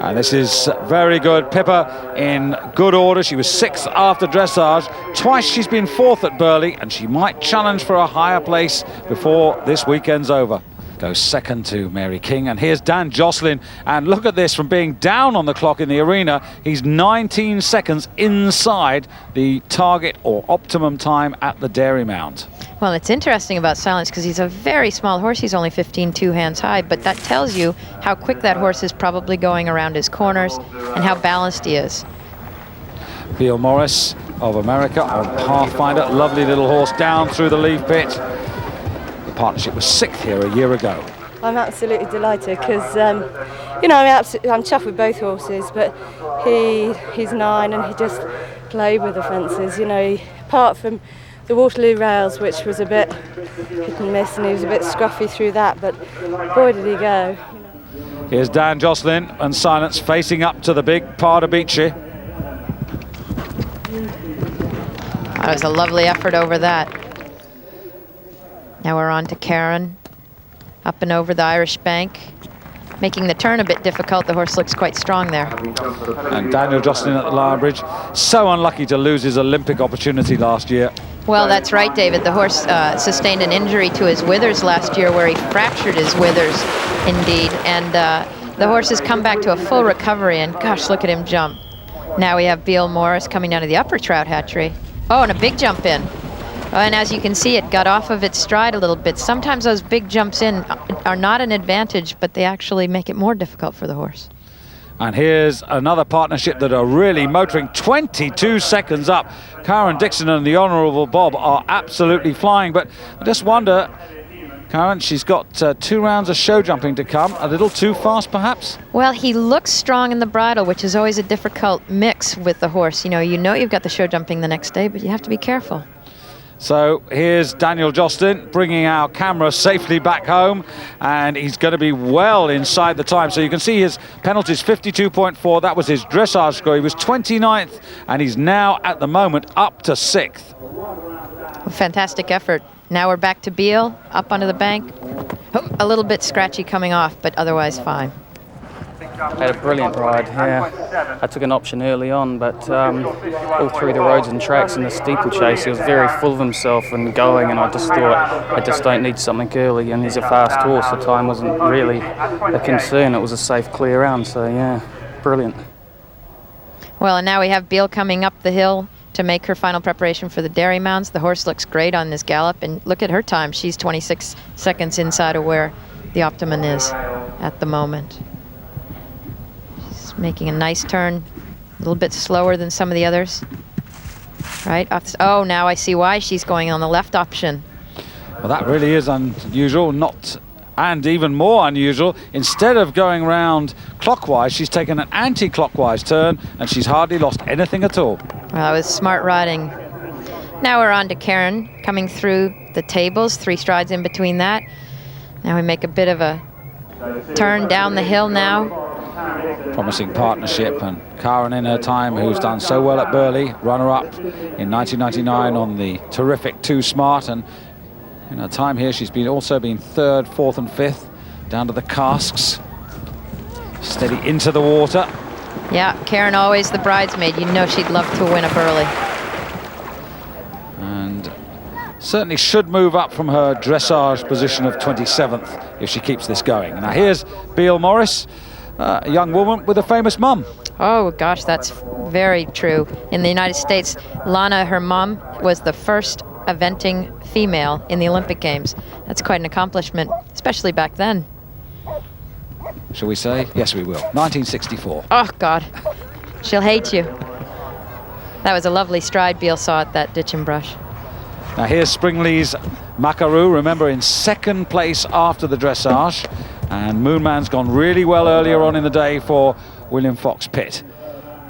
And this is very good. Pippa in good order. She was 6th after dressage. Twice she's been 4th at Burghley, and she might challenge for a higher place before this weekend's over. Goes 2nd to Mary King, and here's Dan Jocelyn, and look at this, from being down on the clock in the arena, he's 19 seconds inside the target or optimum time at the Dairy Mound. Well, it's interesting about Silence because he's a very small horse. He's only 15 2 hands high, but that tells you how quick that horse is probably going around his corners and how balanced he is. Beal Morris of America on Pathfinder, lovely little horse down through the leaf pit. The partnership was 6th here a year ago. I'm absolutely delighted because, you know, I'm chuffed with both horses, but he's 9 and he just played with the fences, you know, apart from the Waterloo rails, which was a bit hit and miss, and he was a bit scruffy through that, but boy did he go. Here's Dan Jocelyn and Silence facing up to the big Pardubice. That was a lovely effort over that. Now we're on to Karen, up and over the Irish Bank, making the turn a bit difficult. The horse looks quite strong there. And Daniel Jocelyn at the Lion Bridge, so unlucky to lose his Olympic opportunity last year. Well, that's right, David. The horse sustained an injury to his withers last year where he fractured his withers, indeed. And the horse has come back to a full recovery, and gosh, look at him jump. Now we have Beal Morris coming down to the upper trout hatchery. Oh, and a big jump in. And as you can see, it got off of its stride a little bit. Sometimes those big jumps in are not an advantage, but they actually make it more difficult for the horse. And here's another partnership that are really motoring, 22 seconds up. Karen Dixon and the Honourable Bob are absolutely flying, but I just wonder, Karen, she's got 2 rounds of show jumping to come. A little too fast, perhaps? Well, he looks strong in the bridle, which is always a difficult mix with the horse. You know you've got the show jumping the next day, but you have to be careful. So here's Daniel Jocelyn bringing our camera safely back home, and he's going to be well inside the time. So you can see his penalties 52.4. That was his dressage score. He was 29th, and he's now at the moment up to 6th. A fantastic effort. Now we're back to Beal, up onto the bank. Oh, a little bit scratchy coming off, but otherwise fine. I had a brilliant ride, yeah. I took an option early on, but all through the roads and tracks and the steeplechase, he was very full of himself and going, and I just thought, I just don't need something early, and he's a fast horse. The time wasn't really a concern. It was a safe, clear round, so yeah, brilliant. Well, and now we have Beal coming up the hill to make her final preparation for the Dairy Mounds. The horse looks great on this gallop, and look at her time. She's 26 seconds inside of where the optimum is at the moment. Making a nice turn, a little bit slower than some of the others. Right, oh, now I see why she's going on the left option. Well, that really is unusual, and even more unusual. Instead of going round clockwise, she's taken an anti-clockwise turn, and she's hardly lost anything at all. Well, that was smart riding. Now we're on to Karen coming through the tables, 3 strides in between that. Now we make a bit of a turn down the hill now. Promising partnership, and Karen in her time, who's done so well at Burghley, runner-up in 1999 on the terrific 2 Smart, and in her time here she's also been 3rd, 4th and 5th down to the casks. Steady into the water. Yeah, Karen always the bridesmaid. You know she'd love to win a Burghley. And certainly should move up from her dressage position of 27th if she keeps this going. Now here's Beale Morris, a young woman with a famous mum. Oh gosh, that's very true. In the United States, Lana, her mom, was the first eventing female in the Olympic Games. That's quite an accomplishment, especially back then. Shall we say? Yes, we will. 1964. Oh God, she'll hate you. That was a lovely stride Beale saw at that ditch and brush. Now here's Springley's Macaru, remember in 2nd place after the dressage, and Moonman's gone really well earlier on in the day for William Fox Pitt.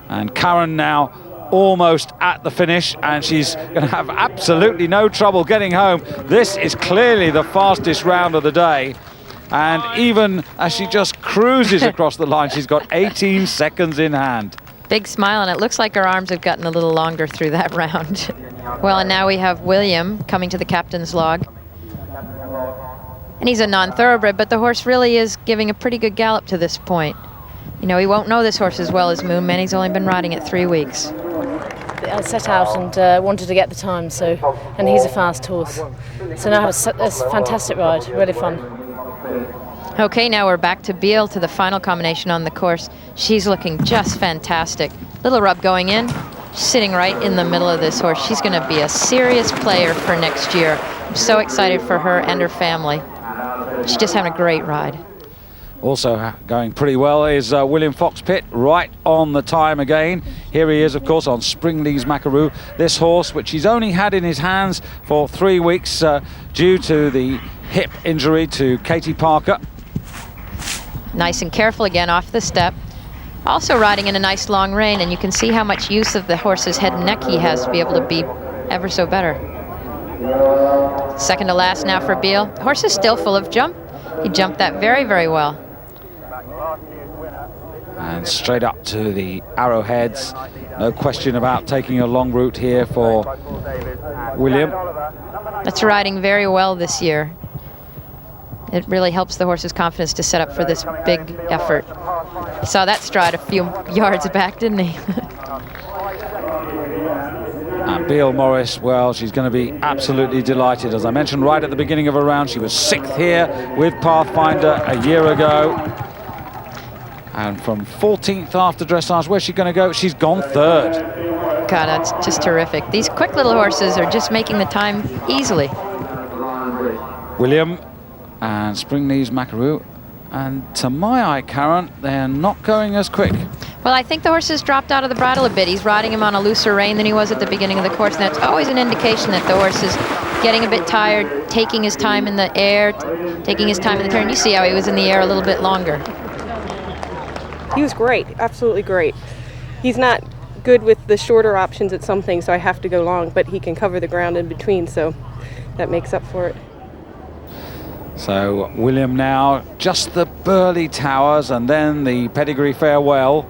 And Karen now almost at the finish, and she's going to have absolutely no trouble getting home. This is clearly the fastest round of the day, and even as she just cruises across the line, she's got 18 seconds in hand. Big smile, and it looks like her arms have gotten a little longer through that round. Well, and now we have William coming to the captain's log. And he's a non-thoroughbred, but the horse really is giving a pretty good gallop to this point. You know, he won't know this horse as well as Moonman. He's only been riding it 3 weeks. I set out and wanted to get the time, and he's a fast horse. So now I had a fantastic ride, really fun. Okay, now we're back to Beale, to the final combination on the course. She's looking just fantastic. Little rub going in, sitting right in the middle of this horse. She's going to be a serious player for next year. I'm so excited for her and her family. She's just having a great ride. Also going pretty well is William Fox Pitt, right on the time again. Here he is, of course, on Springley's Macaru. This horse, which he's only had in his hands for 3 weeks due to the hip injury to Katie Parker. Nice and careful again off the step. Also riding in a nice long rein, and you can see how much use of the horse's head and neck he has to be able to be ever so better. 2nd to last now for Beale. The horse is still full of jump. He jumped that very, very well. And straight up to the arrowheads. No question about taking a long route here for William. That's riding very well this year. It really helps the horse's confidence to set up for this big effort. He saw that stride a few yards back, didn't he? And Beale Morris, well, she's going to be absolutely delighted. As I mentioned right at the beginning of her round, she was 6th here with Pathfinder a year ago. And from 14th after dressage, where's she going to go? She's gone 3rd. God, that's just terrific. These quick little horses are just making the time easily. William and Springley's Macaru. And to my eye, Karen, they're not going as quick. Well, I think the horse has dropped out of the bridle a bit. He's riding him on a looser rein than he was at the beginning of the course, and that's always an indication that the horse is getting a bit tired, taking his time in the air, taking his time in the turn. You see how he was in the air a little bit longer. He was great, absolutely great. He's not good with the shorter options at some things, so I have to go long, but he can cover the ground in between, so that makes up for it. So William now, just the Burghley Towers and then the Pedigree Farewell.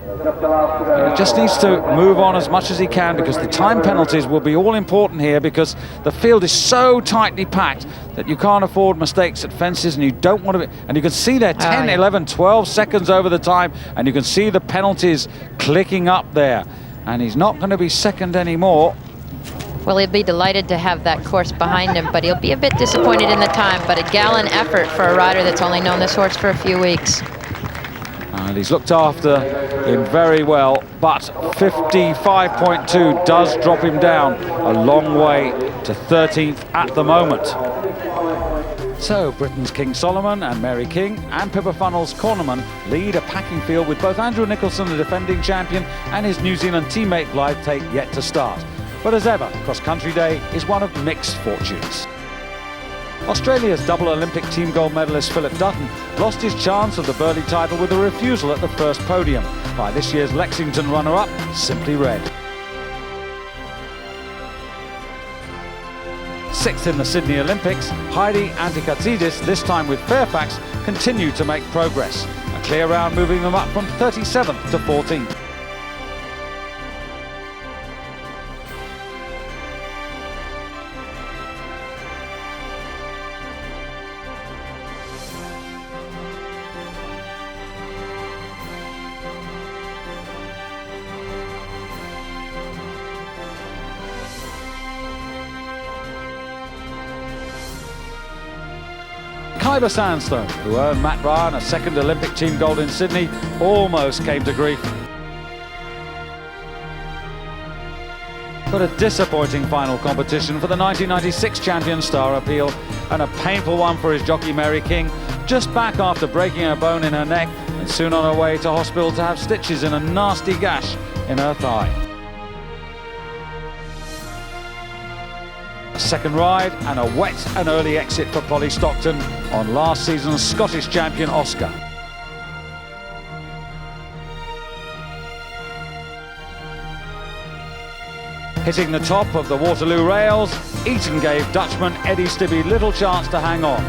He just needs to move on as much as he can, because the time penalties will be all important here, because the field is so tightly packed that you can't afford mistakes at fences, and you don't want to be, and you can see there 10, 11, 12 seconds over the time, and you can see the penalties clicking up there, and he's not going to be 2nd anymore. Well, he'll be delighted to have that course behind him, but he'll be a bit disappointed in the time. But a gallant effort for a rider that's only known this horse for a few weeks. And he's looked after him very well, but 55.2 does drop him down a long way to 13th at the moment. So Britain's King Solomon and Mary King and Pippa Funnell's Cornerman lead a packing field, with both Andrew Nicholson, the defending champion, and his New Zealand teammate Blythe Tate yet to start. But as ever, Cross Country Day is one of mixed fortunes. Australia's double Olympic team gold medalist Philip Dutton lost his chance of the Burghley title with a refusal at the first podium by this year's Lexington runner-up, Simply Red. 6th in the Sydney Olympics, Heidi Antikatsidis, this time with Fairfax, continue to make progress. A clear round moving them up from 37th to 14th. Kyber Sandstone, who earned Matt Ryan a second Olympic team gold in Sydney, almost came to grief. But a disappointing final competition for the 1996 champion Star Appeal, and a painful one for his jockey Mary King, just back after breaking a bone in her neck and soon on her way to hospital to have stitches in a nasty gash in her thigh. A second ride and a wet and early exit for Polly Stockton on last season's Scottish champion Oscar. Hitting the top of the Waterloo rails, Eton gave Dutchman Eddie Stibbe little chance to hang on.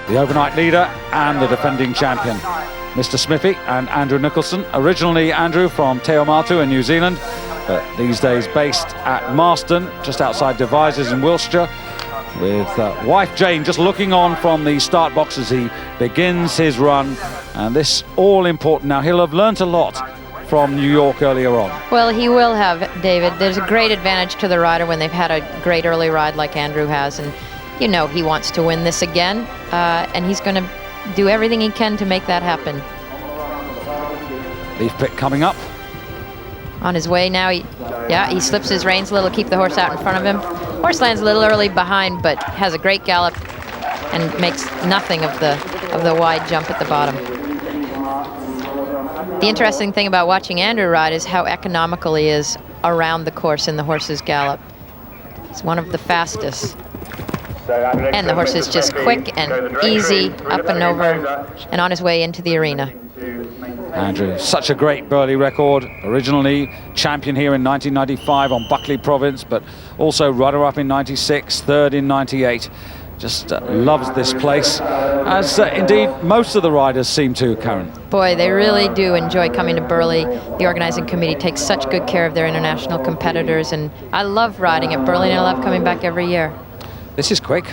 The overnight leader and the defending champion, Mr. Smithy and Andrew Nicholson. Originally Andrew from Te Aomatu in New Zealand, but these days based at Marston, just outside Devizes in Wiltshire, with wife Jane just looking on from the start box as he begins his run. And this all important now. He'll have learnt a lot from New York earlier on. Well, he will have, David. There's a great advantage to the rider when they've had a great early ride like Andrew has, and you know he wants to win this again, and he's going to do everything he can to make that happen. Leaf pit coming up. On his way now, he slips his reins a little, keep the horse out in front of him. Horse lands a little early behind, but has a great gallop and makes nothing of the wide jump at the bottom. The interesting thing about watching Andrew ride is how economical he is around the course in the horse's gallop. He's one of the fastest. And the horse is just quick and easy, up and over, and on his way into the arena. Andrew, such a great Burghley record. Originally champion here in 1995 on Buckley Province, but also runner-up in 96, third in 98. Just loves this place, as indeed most of the riders seem to, Karen. Boy, they really do enjoy coming to Burghley. The organizing committee takes such good care of their international competitors, and I love riding at Burghley, and I love coming back every year. This is quick.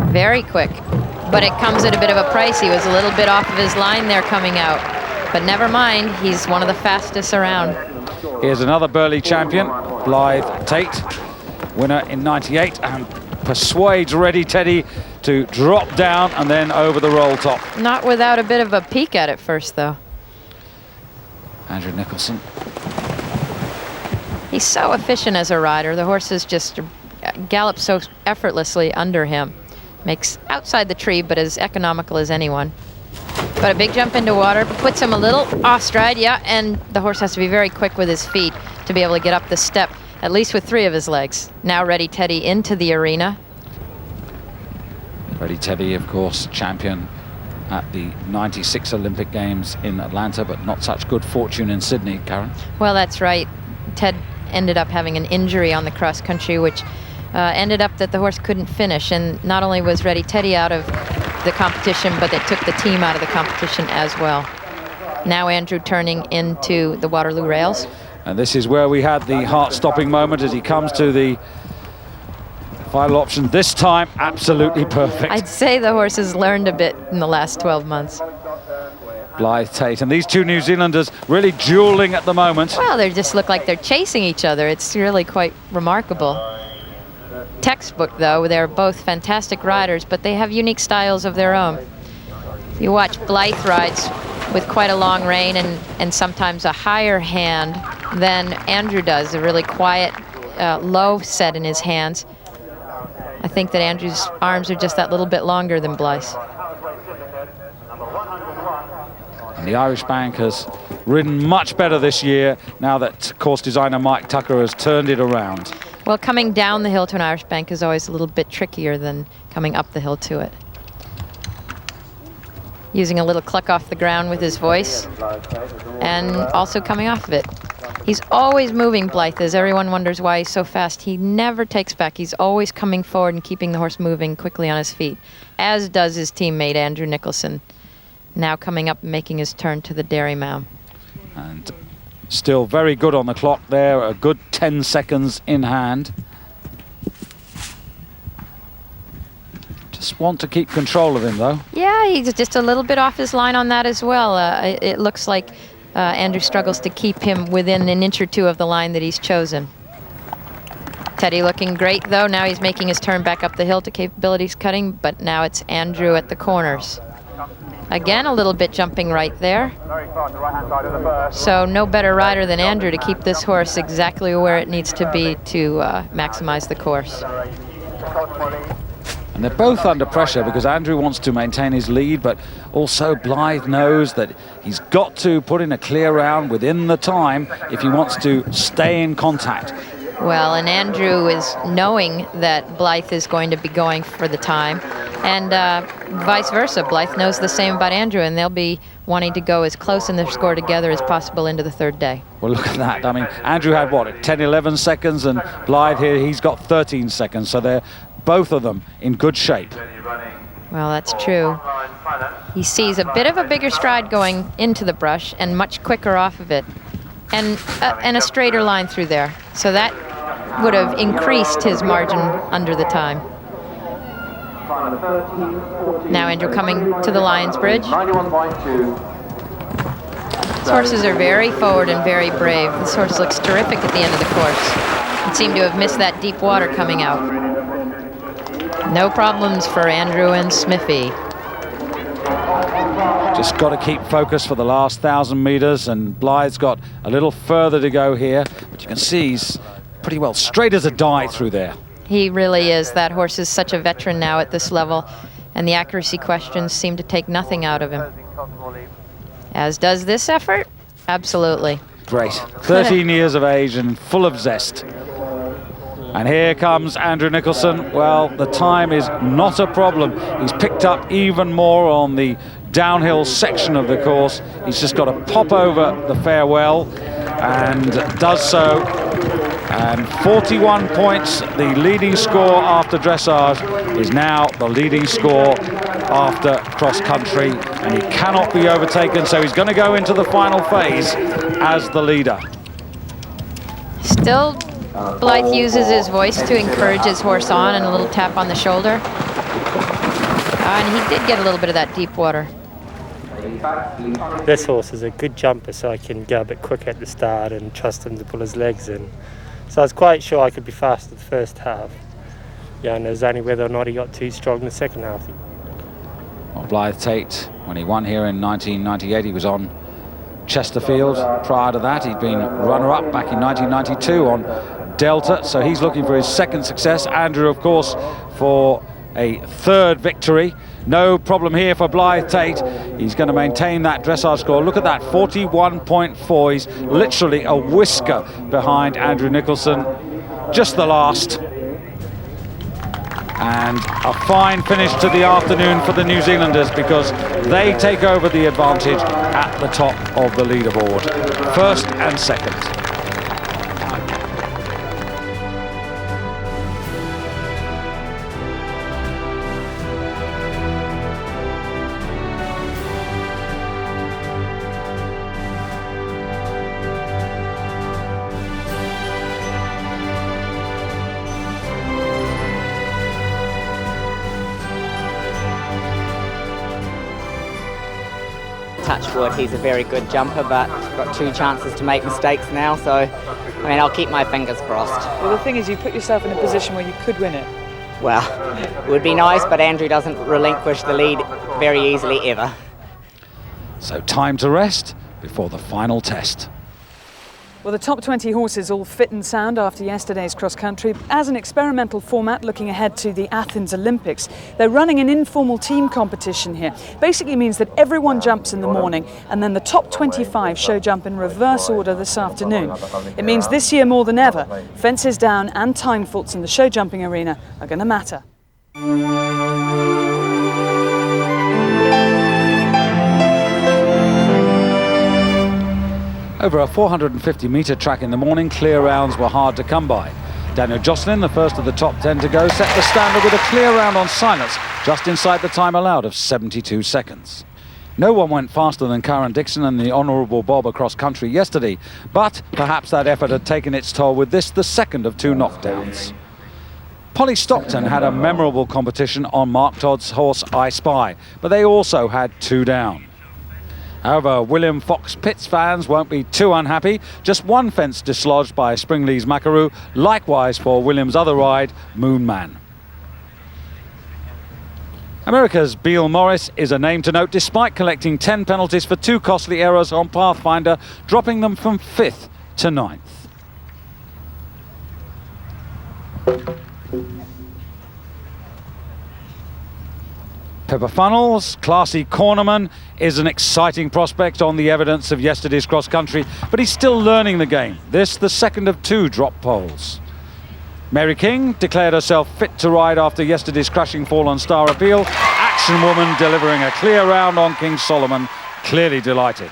Very quick, but it comes at a bit of a price. He was a little bit off of his line there coming out, but never mind, he's one of the fastest around. Here's another Burghley champion, Blythe Tate, winner in 98, and persuades Ready Teddy to drop down and then over the roll top. Not without a bit of a peek at it first, though. Andrew Nicholson. He's so efficient as a rider. The horses just gallop so effortlessly under him. Makes outside the tree, but as economical as anyone. But a big jump into water puts him a little off stride, and the horse has to be very quick with his feet to be able to get up the step, at least with 3 of his legs. Now Ready Teddy into the arena. Ready Teddy, of course, champion at the 96 Olympic Games in Atlanta, but not such good fortune in Sydney, Karen. Well, that's right. Ted ended up having an injury on the cross country, which ended up that the horse couldn't finish, and not only was Ready Teddy out of the competition, but they took the team out of the competition as well. Now Andrew turning into the Waterloo rails. And this is where we had the heart-stopping moment as he comes to the final option. This time, absolutely perfect. I'd say the horse has learned a bit in the last 12 months. Blythe Tate, and these two New Zealanders really dueling at the moment. Well, they just look like they're chasing each other. It's really quite remarkable. Textbook, though. They're both fantastic riders, but they have unique styles of their own. You watch Blythe rides with quite a long rein and sometimes a higher hand than Andrew does, a really quiet, low set in his hands. I think that Andrew's arms are just that little bit longer than Blythe's. And the Irish Bank has ridden much better this year now that course designer Mike Tucker has turned it around. Well, coming down the hill to an Irish Bank is always a little bit trickier than coming up the hill to it. using a little cluck off the ground with his voice, and also coming off of it. He's always moving, Blythe, as everyone wonders why he's so fast. He never takes back. He's always coming forward and keeping the horse moving quickly on his feet, as does his teammate, Andrew Nicholson, now coming up and making his turn to the dairy mound. And still very good on the clock there, a good 10 seconds in hand. Just want to keep control of him, though. Yeah, he's just a little bit off his line on that as well. It looks like Andrew struggles to keep him within an inch or two of the line that he's chosen. Teddy looking great, though. Now he's making his turn back up the hill to capabilities cutting, but now it's Andrew at the corners. Again, a little bit jumping right there. So no better rider than Andrew to keep this horse exactly where it needs to be to maximize the course. And they're both under pressure because Andrew wants to maintain his lead, but also Blythe knows that he's got to put in a clear round within the time if he wants to stay in contact. Well, and Andrew is knowing that Blythe is going to be going for the time, and vice versa. Blythe knows the same about Andrew, and they'll be wanting to go as close in their score together as possible into the third day. Well, look at that. I mean, Andrew had, what, 10, 11 seconds, and Blythe here, he's got 13 seconds, so they're both of them in good shape. Well, that's true. He sees a bit of a bigger stride going into the brush and much quicker off of it, and a straighter line through there. So that would have increased his margin under the time. Now Andrew coming to the Lions Bridge. These horses are very forward and very brave. This horse looks terrific at the end of the course. It seemed to have missed that deep water coming out. No problems for Andrew and Smithy. Just got to keep focus for the last 1,000 meters, and Blythe's got a little further to go here, but you can see he's pretty well straight as a die through there. He really is. That horse is such a veteran now at this level, and the accuracy questions seem to take nothing out of him. As does this effort. Absolutely. Great. 13 years of age and full of zest. And here comes Andrew Nicholson. Well, the time is not a problem. He's picked up even more on the downhill section of the course. He's just got to pop over the farewell and does so. And 41 points, the leading score after dressage, is now the leading score after cross-country, and he cannot be overtaken, so he's going to go into the final phase as the leader. Still, Blythe uses his voice to encourage his horse on, and a little tap on the shoulder. And he did get a little bit of that deep water. This horse is a good jumper, so I can go a bit quicker at the start and trust him to pull his legs in. So I was quite sure I could be fast in the first half. Yeah, and it was only whether or not he got too strong in the second half. Well, Blythe Tate, when he won here in 1998, he was on Chesterfield. Prior to that, he'd been runner-up back in 1992 on Delta, so he's looking for his second success. Andrew, of course, for a third victory. No problem here for Blythe Tate. He's going to maintain that dressage score. Look at that, 41.4. He's literally a whisker behind Andrew Nicholson. Just the last. And a fine finish to the afternoon for the New Zealanders, because they take over the advantage at the top of the leaderboard. First and second. Touch wood, he's a very good jumper, but got 2 chances to make mistakes now, so I mean, I'll keep my fingers crossed. Well, the thing is, you put yourself in a position where you could win it. Well, it would be nice, but Andrew doesn't relinquish the lead very easily ever. So time to rest before the final test. Well, the top 20 horses all fit and sound after yesterday's cross-country. As an experimental format looking ahead to the Athens Olympics, they're running an informal team competition here. Basically means that everyone jumps in the morning, and then the top 25 show jump in reverse order this afternoon. It means this year more than ever, fences down and time faults in the show jumping arena are going to matter. Over a 450-metre track in the morning, clear rounds were hard to come by. Daniel Jocelyn, the first of the top 10 to go, set the standard with a clear round on silence, just inside the time allowed of 72 seconds. No one went faster than Karen Dixon and the Honourable Bob across country yesterday, but perhaps that effort had taken its toll with this, the second of two knockdowns. Polly Stockton had a memorable competition on Mark Todd's horse I Spy, but they also had two down. However, William Fox Pitts fans won't be too unhappy. Just one fence dislodged by Springley's Macaroon, likewise for William's other ride, Moon Man. America's Beal Morris is a name to note, despite collecting 10 penalties for 2 costly errors on Pathfinder, dropping them from 5th to 9th. Pepper Funnels, classy cornerman, is an exciting prospect on the evidence of yesterday's cross-country, but he's still learning the game. This, the second of 2 drop poles. Mary King declared herself fit to ride after yesterday's crashing fall on Star Appeal. Action Woman delivering a clear round on King Solomon, clearly delighted.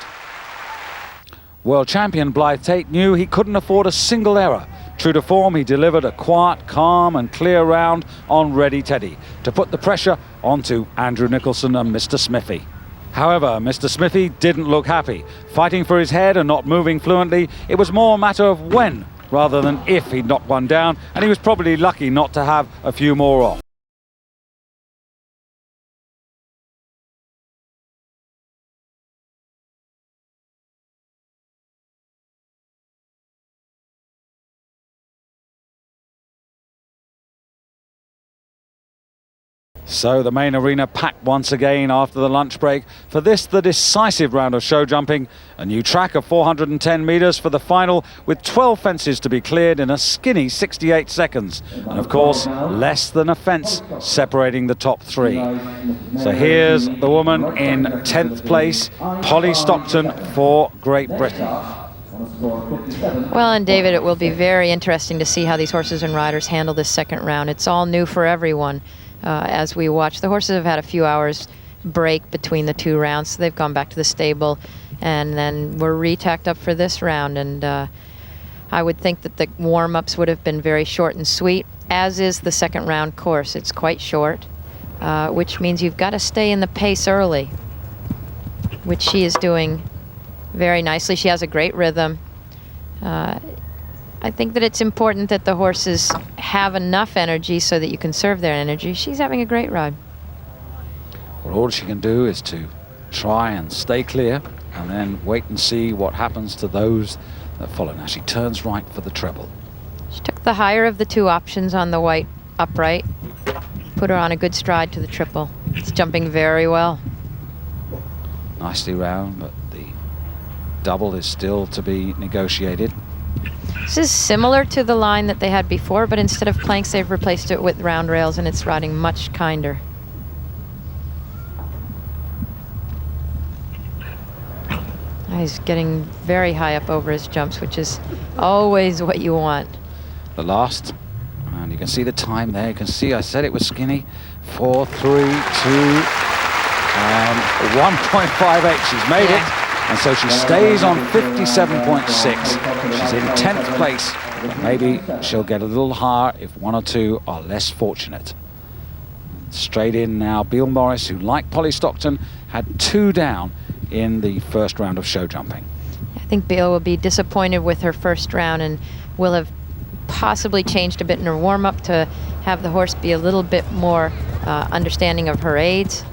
World champion Blythe Tate knew he couldn't afford a single error. True to form, he delivered a quiet, calm and clear round on Ready Teddy to put the pressure onto Andrew Nicholson and Mr. Smithy. However, Mr. Smithy didn't look happy. Fighting for his head and not moving fluently, it was more a matter of when rather than if he'd knocked one down, and he was probably lucky not to have a few more off. So the main arena packed once again after the lunch break. For this, the decisive round of show jumping. A new track of 410 metres for the final, with 12 fences to be cleared in a skinny 68 seconds. And of course, less than a fence separating the top 3. So here's the woman in 10th place, Polly Stockton for Great Britain. Well, and David, it will be very interesting to see how these horses and riders handle this second round. It's all new for everyone. As we watch, the horses have had a few hours break between the 2 rounds, so they've gone back to the stable, and then we're re-tacked up for this round. And I would think that the warm-ups would have been very short and sweet, as is the second round course. It's quite short, which means you've got to stay in the pace early, which she is doing very nicely. She has a great rhythm. I think that it's important that the horses have enough energy so that you conserve their energy. She's having a great ride. Well, all she can do is to try and stay clear and then wait and see what happens to those that follow. Now she turns right for the treble. She took the higher of the 2 options on the white upright, put her on a good stride to the triple. It's jumping very well. Nicely round, but the double is still to be negotiated. This is similar to the line that they had before, but instead of planks, they've replaced it with round rails, and it's riding much kinder. He's getting very high up over his jumps, which is always what you want. The last, and you can see the time there. You can see I said it was skinny. 4, 3, 2, and 1.58. She's made it. And so she stays on 57.6. She's in 10th place, but maybe she'll get a little higher if 1 or 2 are less fortunate. Straight in now, Beal Morris, who, like Polly Stockton, had 2 down in the first round of show jumping. I think Beal will be disappointed with her first round and will have possibly changed a bit in her warm-up to have the horse be a little bit more understanding of her aids.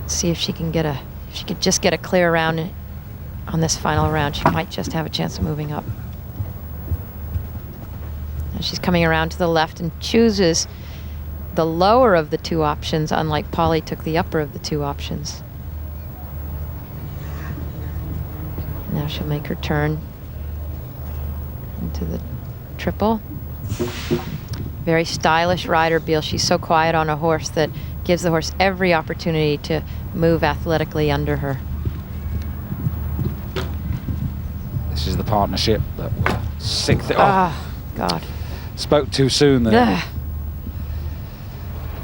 See if she can get a... If she could just get a clear round on this final round, she might just have a chance of moving up. Now she's coming around to the left and chooses the lower of the 2 options, unlike Polly took the upper of the 2 options. Now she'll make her turn into the triple. Very stylish rider, Beal. She's so quiet on a horse that gives the horse every opportunity to move athletically under her. This is the partnership that we're sick. God. Spoke too soon there.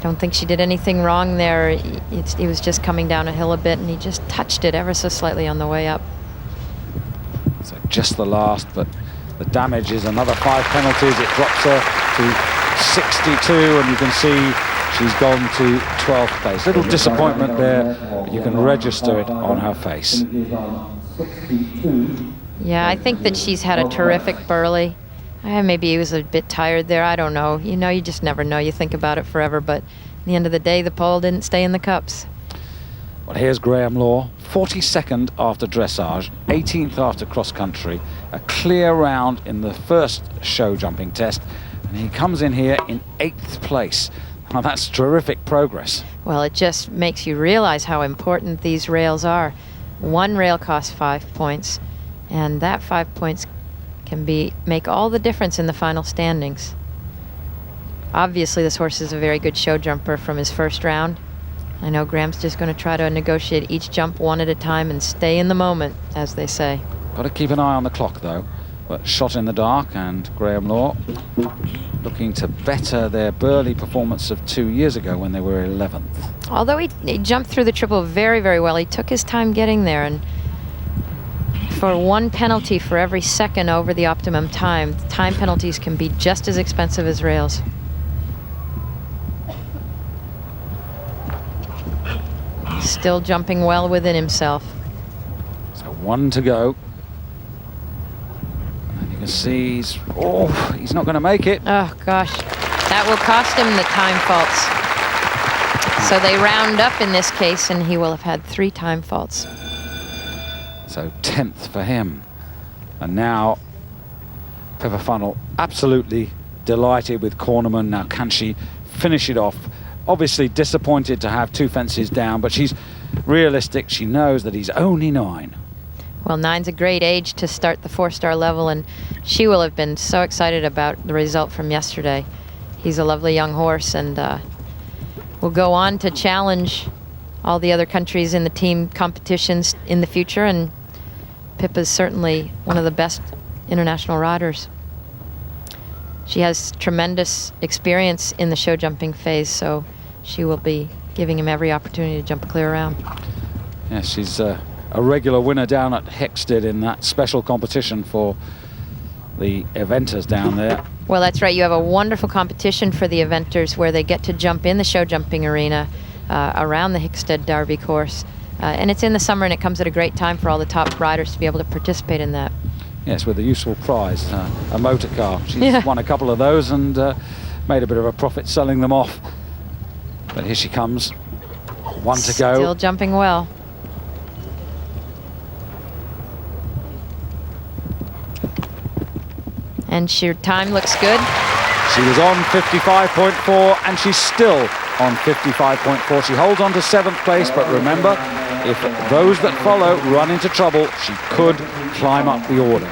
Don't think she did anything wrong there. He was just coming down a hill a bit, and he just touched it ever so slightly on the way up. So just the last, but the damage is another 5 penalties. It drops her to 62, and you can see she's gone to 12th place. Little disappointment there, but you can register it on her face. Yeah, I think that she's had a terrific Burghley. Maybe he was a bit tired there, I don't know. You know, you just never know. You think about it forever, but at the end of the day, the pole didn't stay in the cups. Well, here's Graham Law, 42nd after dressage, 18th after cross country, a clear round in the first show jumping test, and he comes in here in 8th place. Now that's terrific progress. Well, it just makes you realize how important these rails are. One rail costs 5 points, and that 5 points can make all the difference in the final standings. Obviously, this horse is a very good show jumper from his first round. I know Graham's just going to try to negotiate each jump one at a time and stay in the moment, as they say. Got to keep an eye on the clock, though. But shot in the dark, and Graham Law looking to better their Burghley performance of 2 years ago when they were 11th. Although he jumped through the triple very, very well, he took his time getting there, and for 1 penalty for every second over the optimum time, time penalties can be just as expensive as rails. Still jumping well within himself. So 1 to go. And you can see he's not going to make it. Oh gosh, that will cost him the time faults. So they round up in this case, and he will have had 3 time faults. So 10th for him. And now Pepper Funnel absolutely delighted with Cornerman. Now can she finish it off? Obviously disappointed to have 2 fences down, but she's realistic. She knows that he's only 9. Well, 9's a great age to start the 4-star level, and she will have been so excited about the result from yesterday. He's a lovely young horse, and will go on to challenge all the other countries in the team competitions in the future, and Pippa's certainly one of the best international riders. She has tremendous experience in the show jumping phase, so she will be giving him every opportunity to jump clear around. Yeah, she's a regular winner down at Hexted in that special competition for the eventers down there. Well, that's right. You have a wonderful competition for the eventers where they get to jump in the show jumping arena around the Hickstead Derby course. And it's in the summer, and it comes at a great time for all the top riders to be able to participate in that. Yes, with a useful prize, a motor car. She's won a couple of those and made a bit of a profit selling them off. But here she comes, 1 to go. Still jumping well. And her time looks good. She was on 55.4, and she's still on 55.4. She holds on to 7th place, but remember, if those that follow run into trouble, she could climb up the order.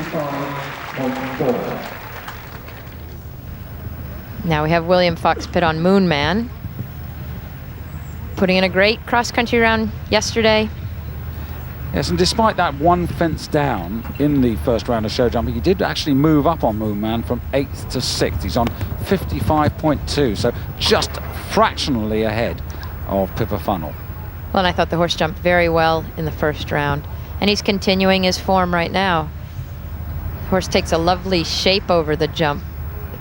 Now we have William Fox Pitt on Moon Man, putting in a great cross-country round yesterday. Yes, and despite that 1 fence down in the first round of show jumping, he did actually move up on Moon Man from 8th to 6th. He's on 55.2, so just fractionally ahead of Pippa Funnel. Well, and I thought the horse jumped very well in the first round, and he's continuing his form right now. The horse takes a lovely shape over the jump.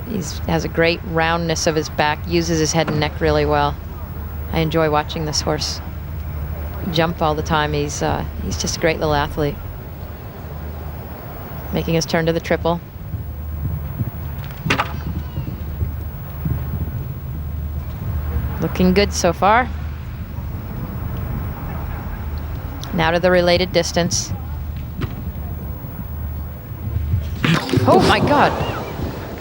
He has a great roundness of his back, uses his head and neck really well. I enjoy watching this horse jump all the time. He's just a great little athlete. Making his turn to the triple. Looking good so far. Now to the related distance. Oh my God.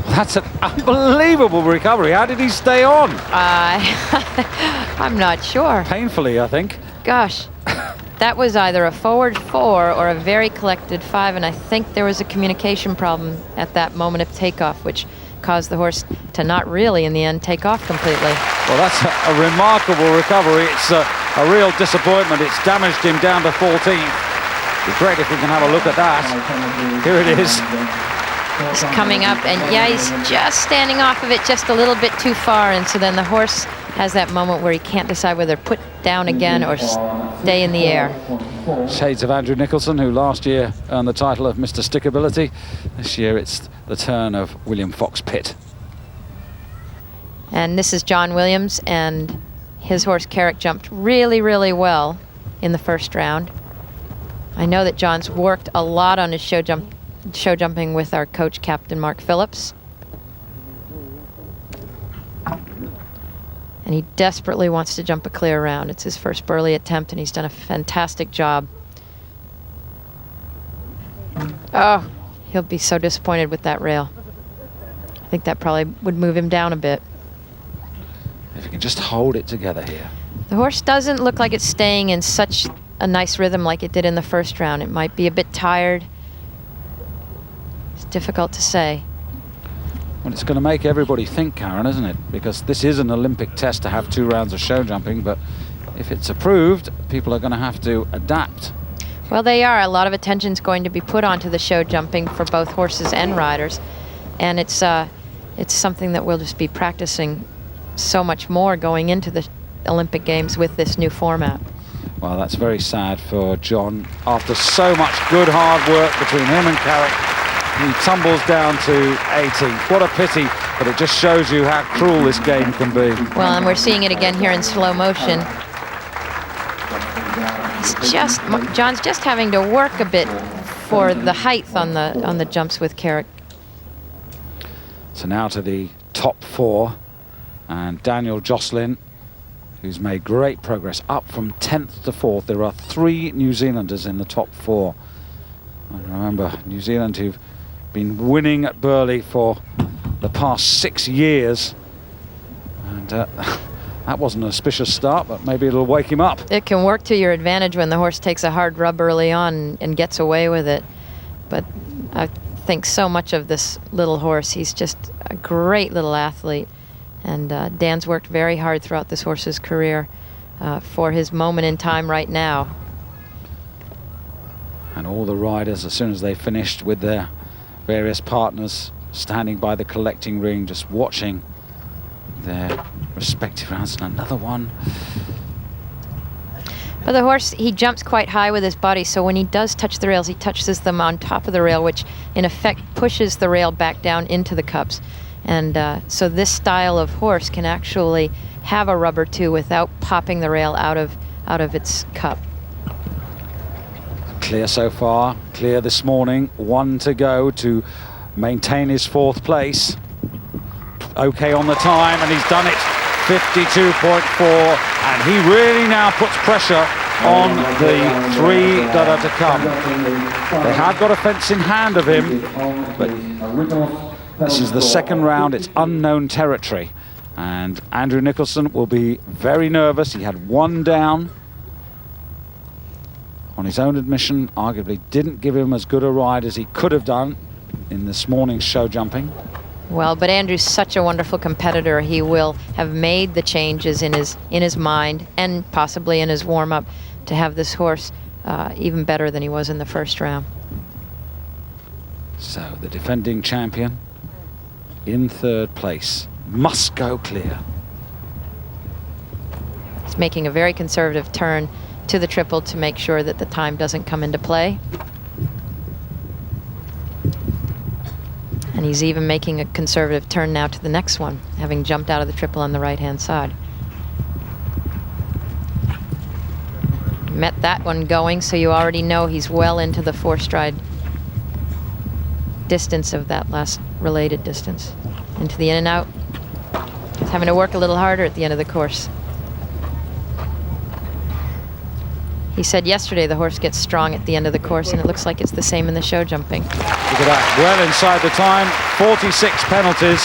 That's an unbelievable recovery. How did he stay on? I'm not sure. Painfully, I think. Gosh, that was either a forward 4 or a very collected 5, and I think there was a communication problem at that moment of takeoff, which caused the horse to not really, in the end, take off completely. Well, that's a remarkable recovery. It's a real disappointment. It's damaged him down to 14th. It'd be great if we can have a look at that. Here it is. He's coming up, and yeah, he's just standing off of it just a little bit too far, and so then the horse has that moment where he can't decide whether to put down again or stay in the air. Shades of Andrew Nicholson, who last year earned the title of Mr. Stickability. This year it's the turn of William Fox Pitt. And this is John Williams, and his horse Carrick jumped really, really well in the first round. I know that John's worked a lot on his show jumping with our coach, Captain Mark Phillips. And he desperately wants to jump a clear round. It's his first Burghley attempt, and he's done a fantastic job. Oh, he'll be so disappointed with that rail. I think that probably would move him down a bit. If he can just hold it together here. The horse doesn't look like it's staying in such a nice rhythm like it did in the first round. It might be a bit tired. It's difficult to say. Well, it's going to make everybody think, Karen, isn't it? Because this is an Olympic test to have 2 rounds of show jumping, but if it's approved, people are going to have to adapt. Well, they are. A lot of attention's going to be put onto the show jumping for both horses and riders, and it's something that we'll just be practicing so much more going into the Olympic Games with this new format. Well, that's very sad for John. After so much good hard work between him and Carrick, he tumbles down to 18th. What a pity, but it just shows you how cruel this game can be. Well, and we're seeing it again here in slow motion. John's just having to work a bit for the height on the jumps with Carrick. So now to the top 4, and Daniel Jocelyn, who's made great progress up from 10th to 4th. There are 3 New Zealanders in the top 4. And remember, New Zealand, who've been winning at Burghley for the past 6 years, and that wasn't an auspicious start, but maybe it'll wake him up. It can work to your advantage when the horse takes a hard rub early on and gets away with it. But I think so much of this little horse. He's just a great little athlete, and Dan's worked very hard throughout this horse's career for his moment in time right now. And all the riders, as soon as they finished with their various partners, standing by the collecting ring, just watching their respective rounds. And another one. But the horse, he jumps quite high with his body, so when he does touch the rails, he touches them on top of the rail, which in effect pushes the rail back down into the cups. And so this style of horse can actually have a rub or two without popping the rail out of its cup. Clear so far, clear this morning. 1 to go to maintain his 4th place. Okay on the time, and he's done it. 52.4, and he really now puts pressure on the 3 that are to come. They have got a fence in hand of him, but this is the 2nd round. It's unknown territory, and Andrew Nicholson will be very nervous. He had 1 down. On his own admission, arguably didn't give him as good a ride as he could have done in this morning's show jumping. Well, but Andrew's such a wonderful competitor. He will have made the changes in his mind and possibly in his warm-up to have this horse even better than he was in the first round. So the defending champion in 3rd place must go clear. He's making a very conservative turn to the triple to make sure that the time doesn't come into play. And he's even making a conservative turn now to the next one, having jumped out of the triple on the right-hand side. Met that one going, so you already know he's well into the 4-stride distance of that last related distance. Into the in and out. He's having to work a little harder at the end of the course. He said yesterday the horse gets strong at the end of the course, and it looks like it's the same in the show jumping. Look at that, well inside the time, 46 penalties.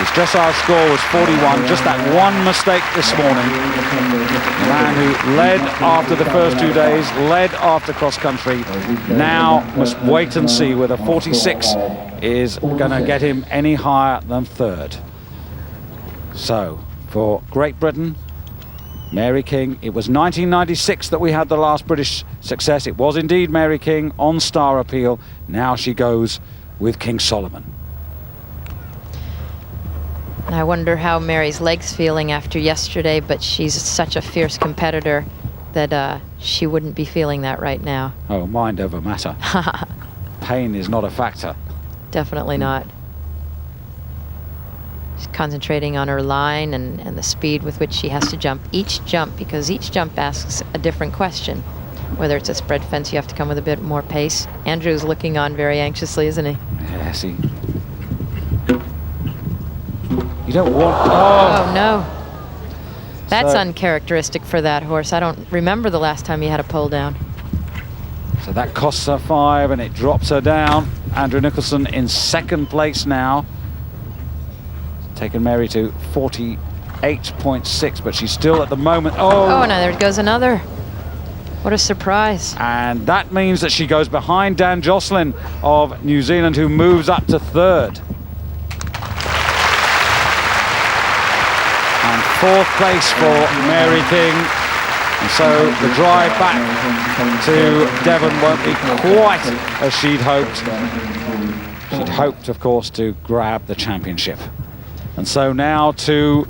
His dressage score was 41, just that 1 mistake this morning. The man who led after the first 2 days, led after cross country, now must wait and see whether 46 is going to get him any higher than 3rd. So, for Great Britain, Mary King. It was 1996 that we had the last British success. It was indeed Mary King on Star Appeal. Now she goes with King Solomon. And I wonder how Mary's leg's feeling after yesterday, but she's such a fierce competitor that she wouldn't be feeling that right now. Oh, mind over matter. Pain is not a factor. Definitely not. She's concentrating on her line and the speed with which she has to jump each jump, because each jump asks a different question. Whether it's a spread fence, you have to come with a bit more pace. Andrew's looking on very anxiously, isn't he? Yes, he... You don't want... Oh, no. That's So- uncharacteristic for that horse. I don't remember the last time he had a pull down. So that costs her 5 and it drops her down. Andrew Nicholson in 2nd place now. Taken Mary to 48.6, but she's still at the moment... Oh, no, there goes another. What a surprise. And that means that she goes behind Dan Jocelyn of New Zealand, who moves up to 3rd. And 4th place for Mary King. And so the drive back to Devon won't be quite as she'd hoped. She'd hoped, of course, to grab the championship. And so now to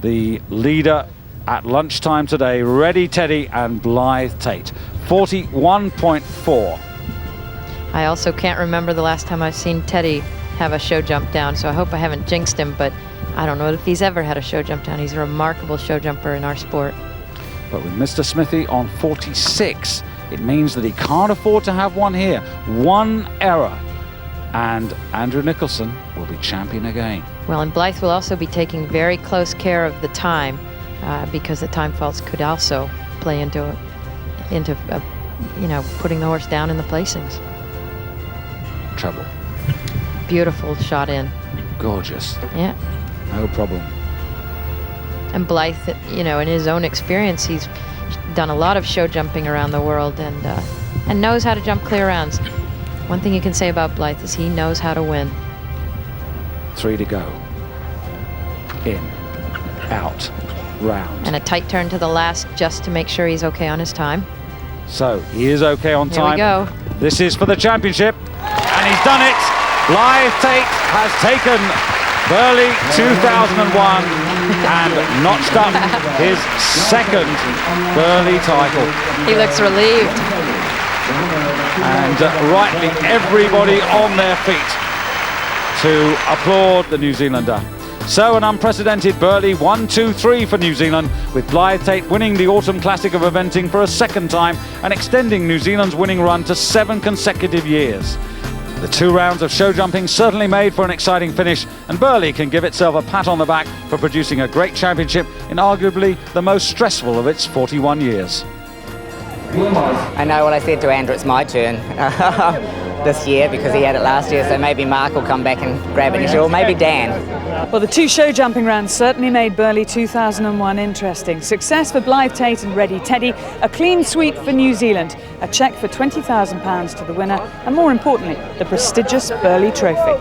the leader at lunchtime today, Ready Teddy and Blythe Tate, 41.4. I also can't remember the last time I've seen Teddy have a show jump down, so I hope I haven't jinxed him, but I don't know if he's ever had a show jump down. He's a remarkable show jumper in our sport. But with Mr. Smithy on 46, it means that he can't afford to have one here. One error, and Andrew Nicholson will be champion again. Well, and Blythe will also be taking very close care of the time, because the time faults could also play into you know, putting the horse down in the placings. Trouble. Beautiful shot in. Gorgeous. Yeah. No problem. And Blythe, you know, in his own experience, he's done a lot of show jumping around the world and knows how to jump clear rounds. One thing you can say about Blythe is he knows how to win. 3 to go. In, out, round. And a tight turn to the last just to make sure he's okay on his time. So he is okay on time. Here we go. This is for the championship, and he's done it. Blythe Tate has taken Burghley 2001 and notched up his 2nd Burghley title. He looks relieved. And rightly, everybody on their feet to applaud the New Zealander. So an unprecedented Burghley 1-2-3 for New Zealand, with Blythe Tate winning the Autumn Classic of Eventing for a 2nd time and extending New Zealand's winning run to 7 consecutive years. The 2 rounds of show jumping certainly made for an exciting finish, and Burghley can give itself a pat on the back for producing a great championship in arguably the most stressful of its 41 years. I know what I said to Andrew, it's my turn this year because he had it last year, so maybe Mark will come back and grab it, or maybe Dan. Well, the 2 show jumping rounds certainly made Burghley 2001 interesting. Success for Blythe Tate and Ready Teddy, a clean sweep for New Zealand, a cheque for £20,000 to the winner, and more importantly, the prestigious Burghley Trophy.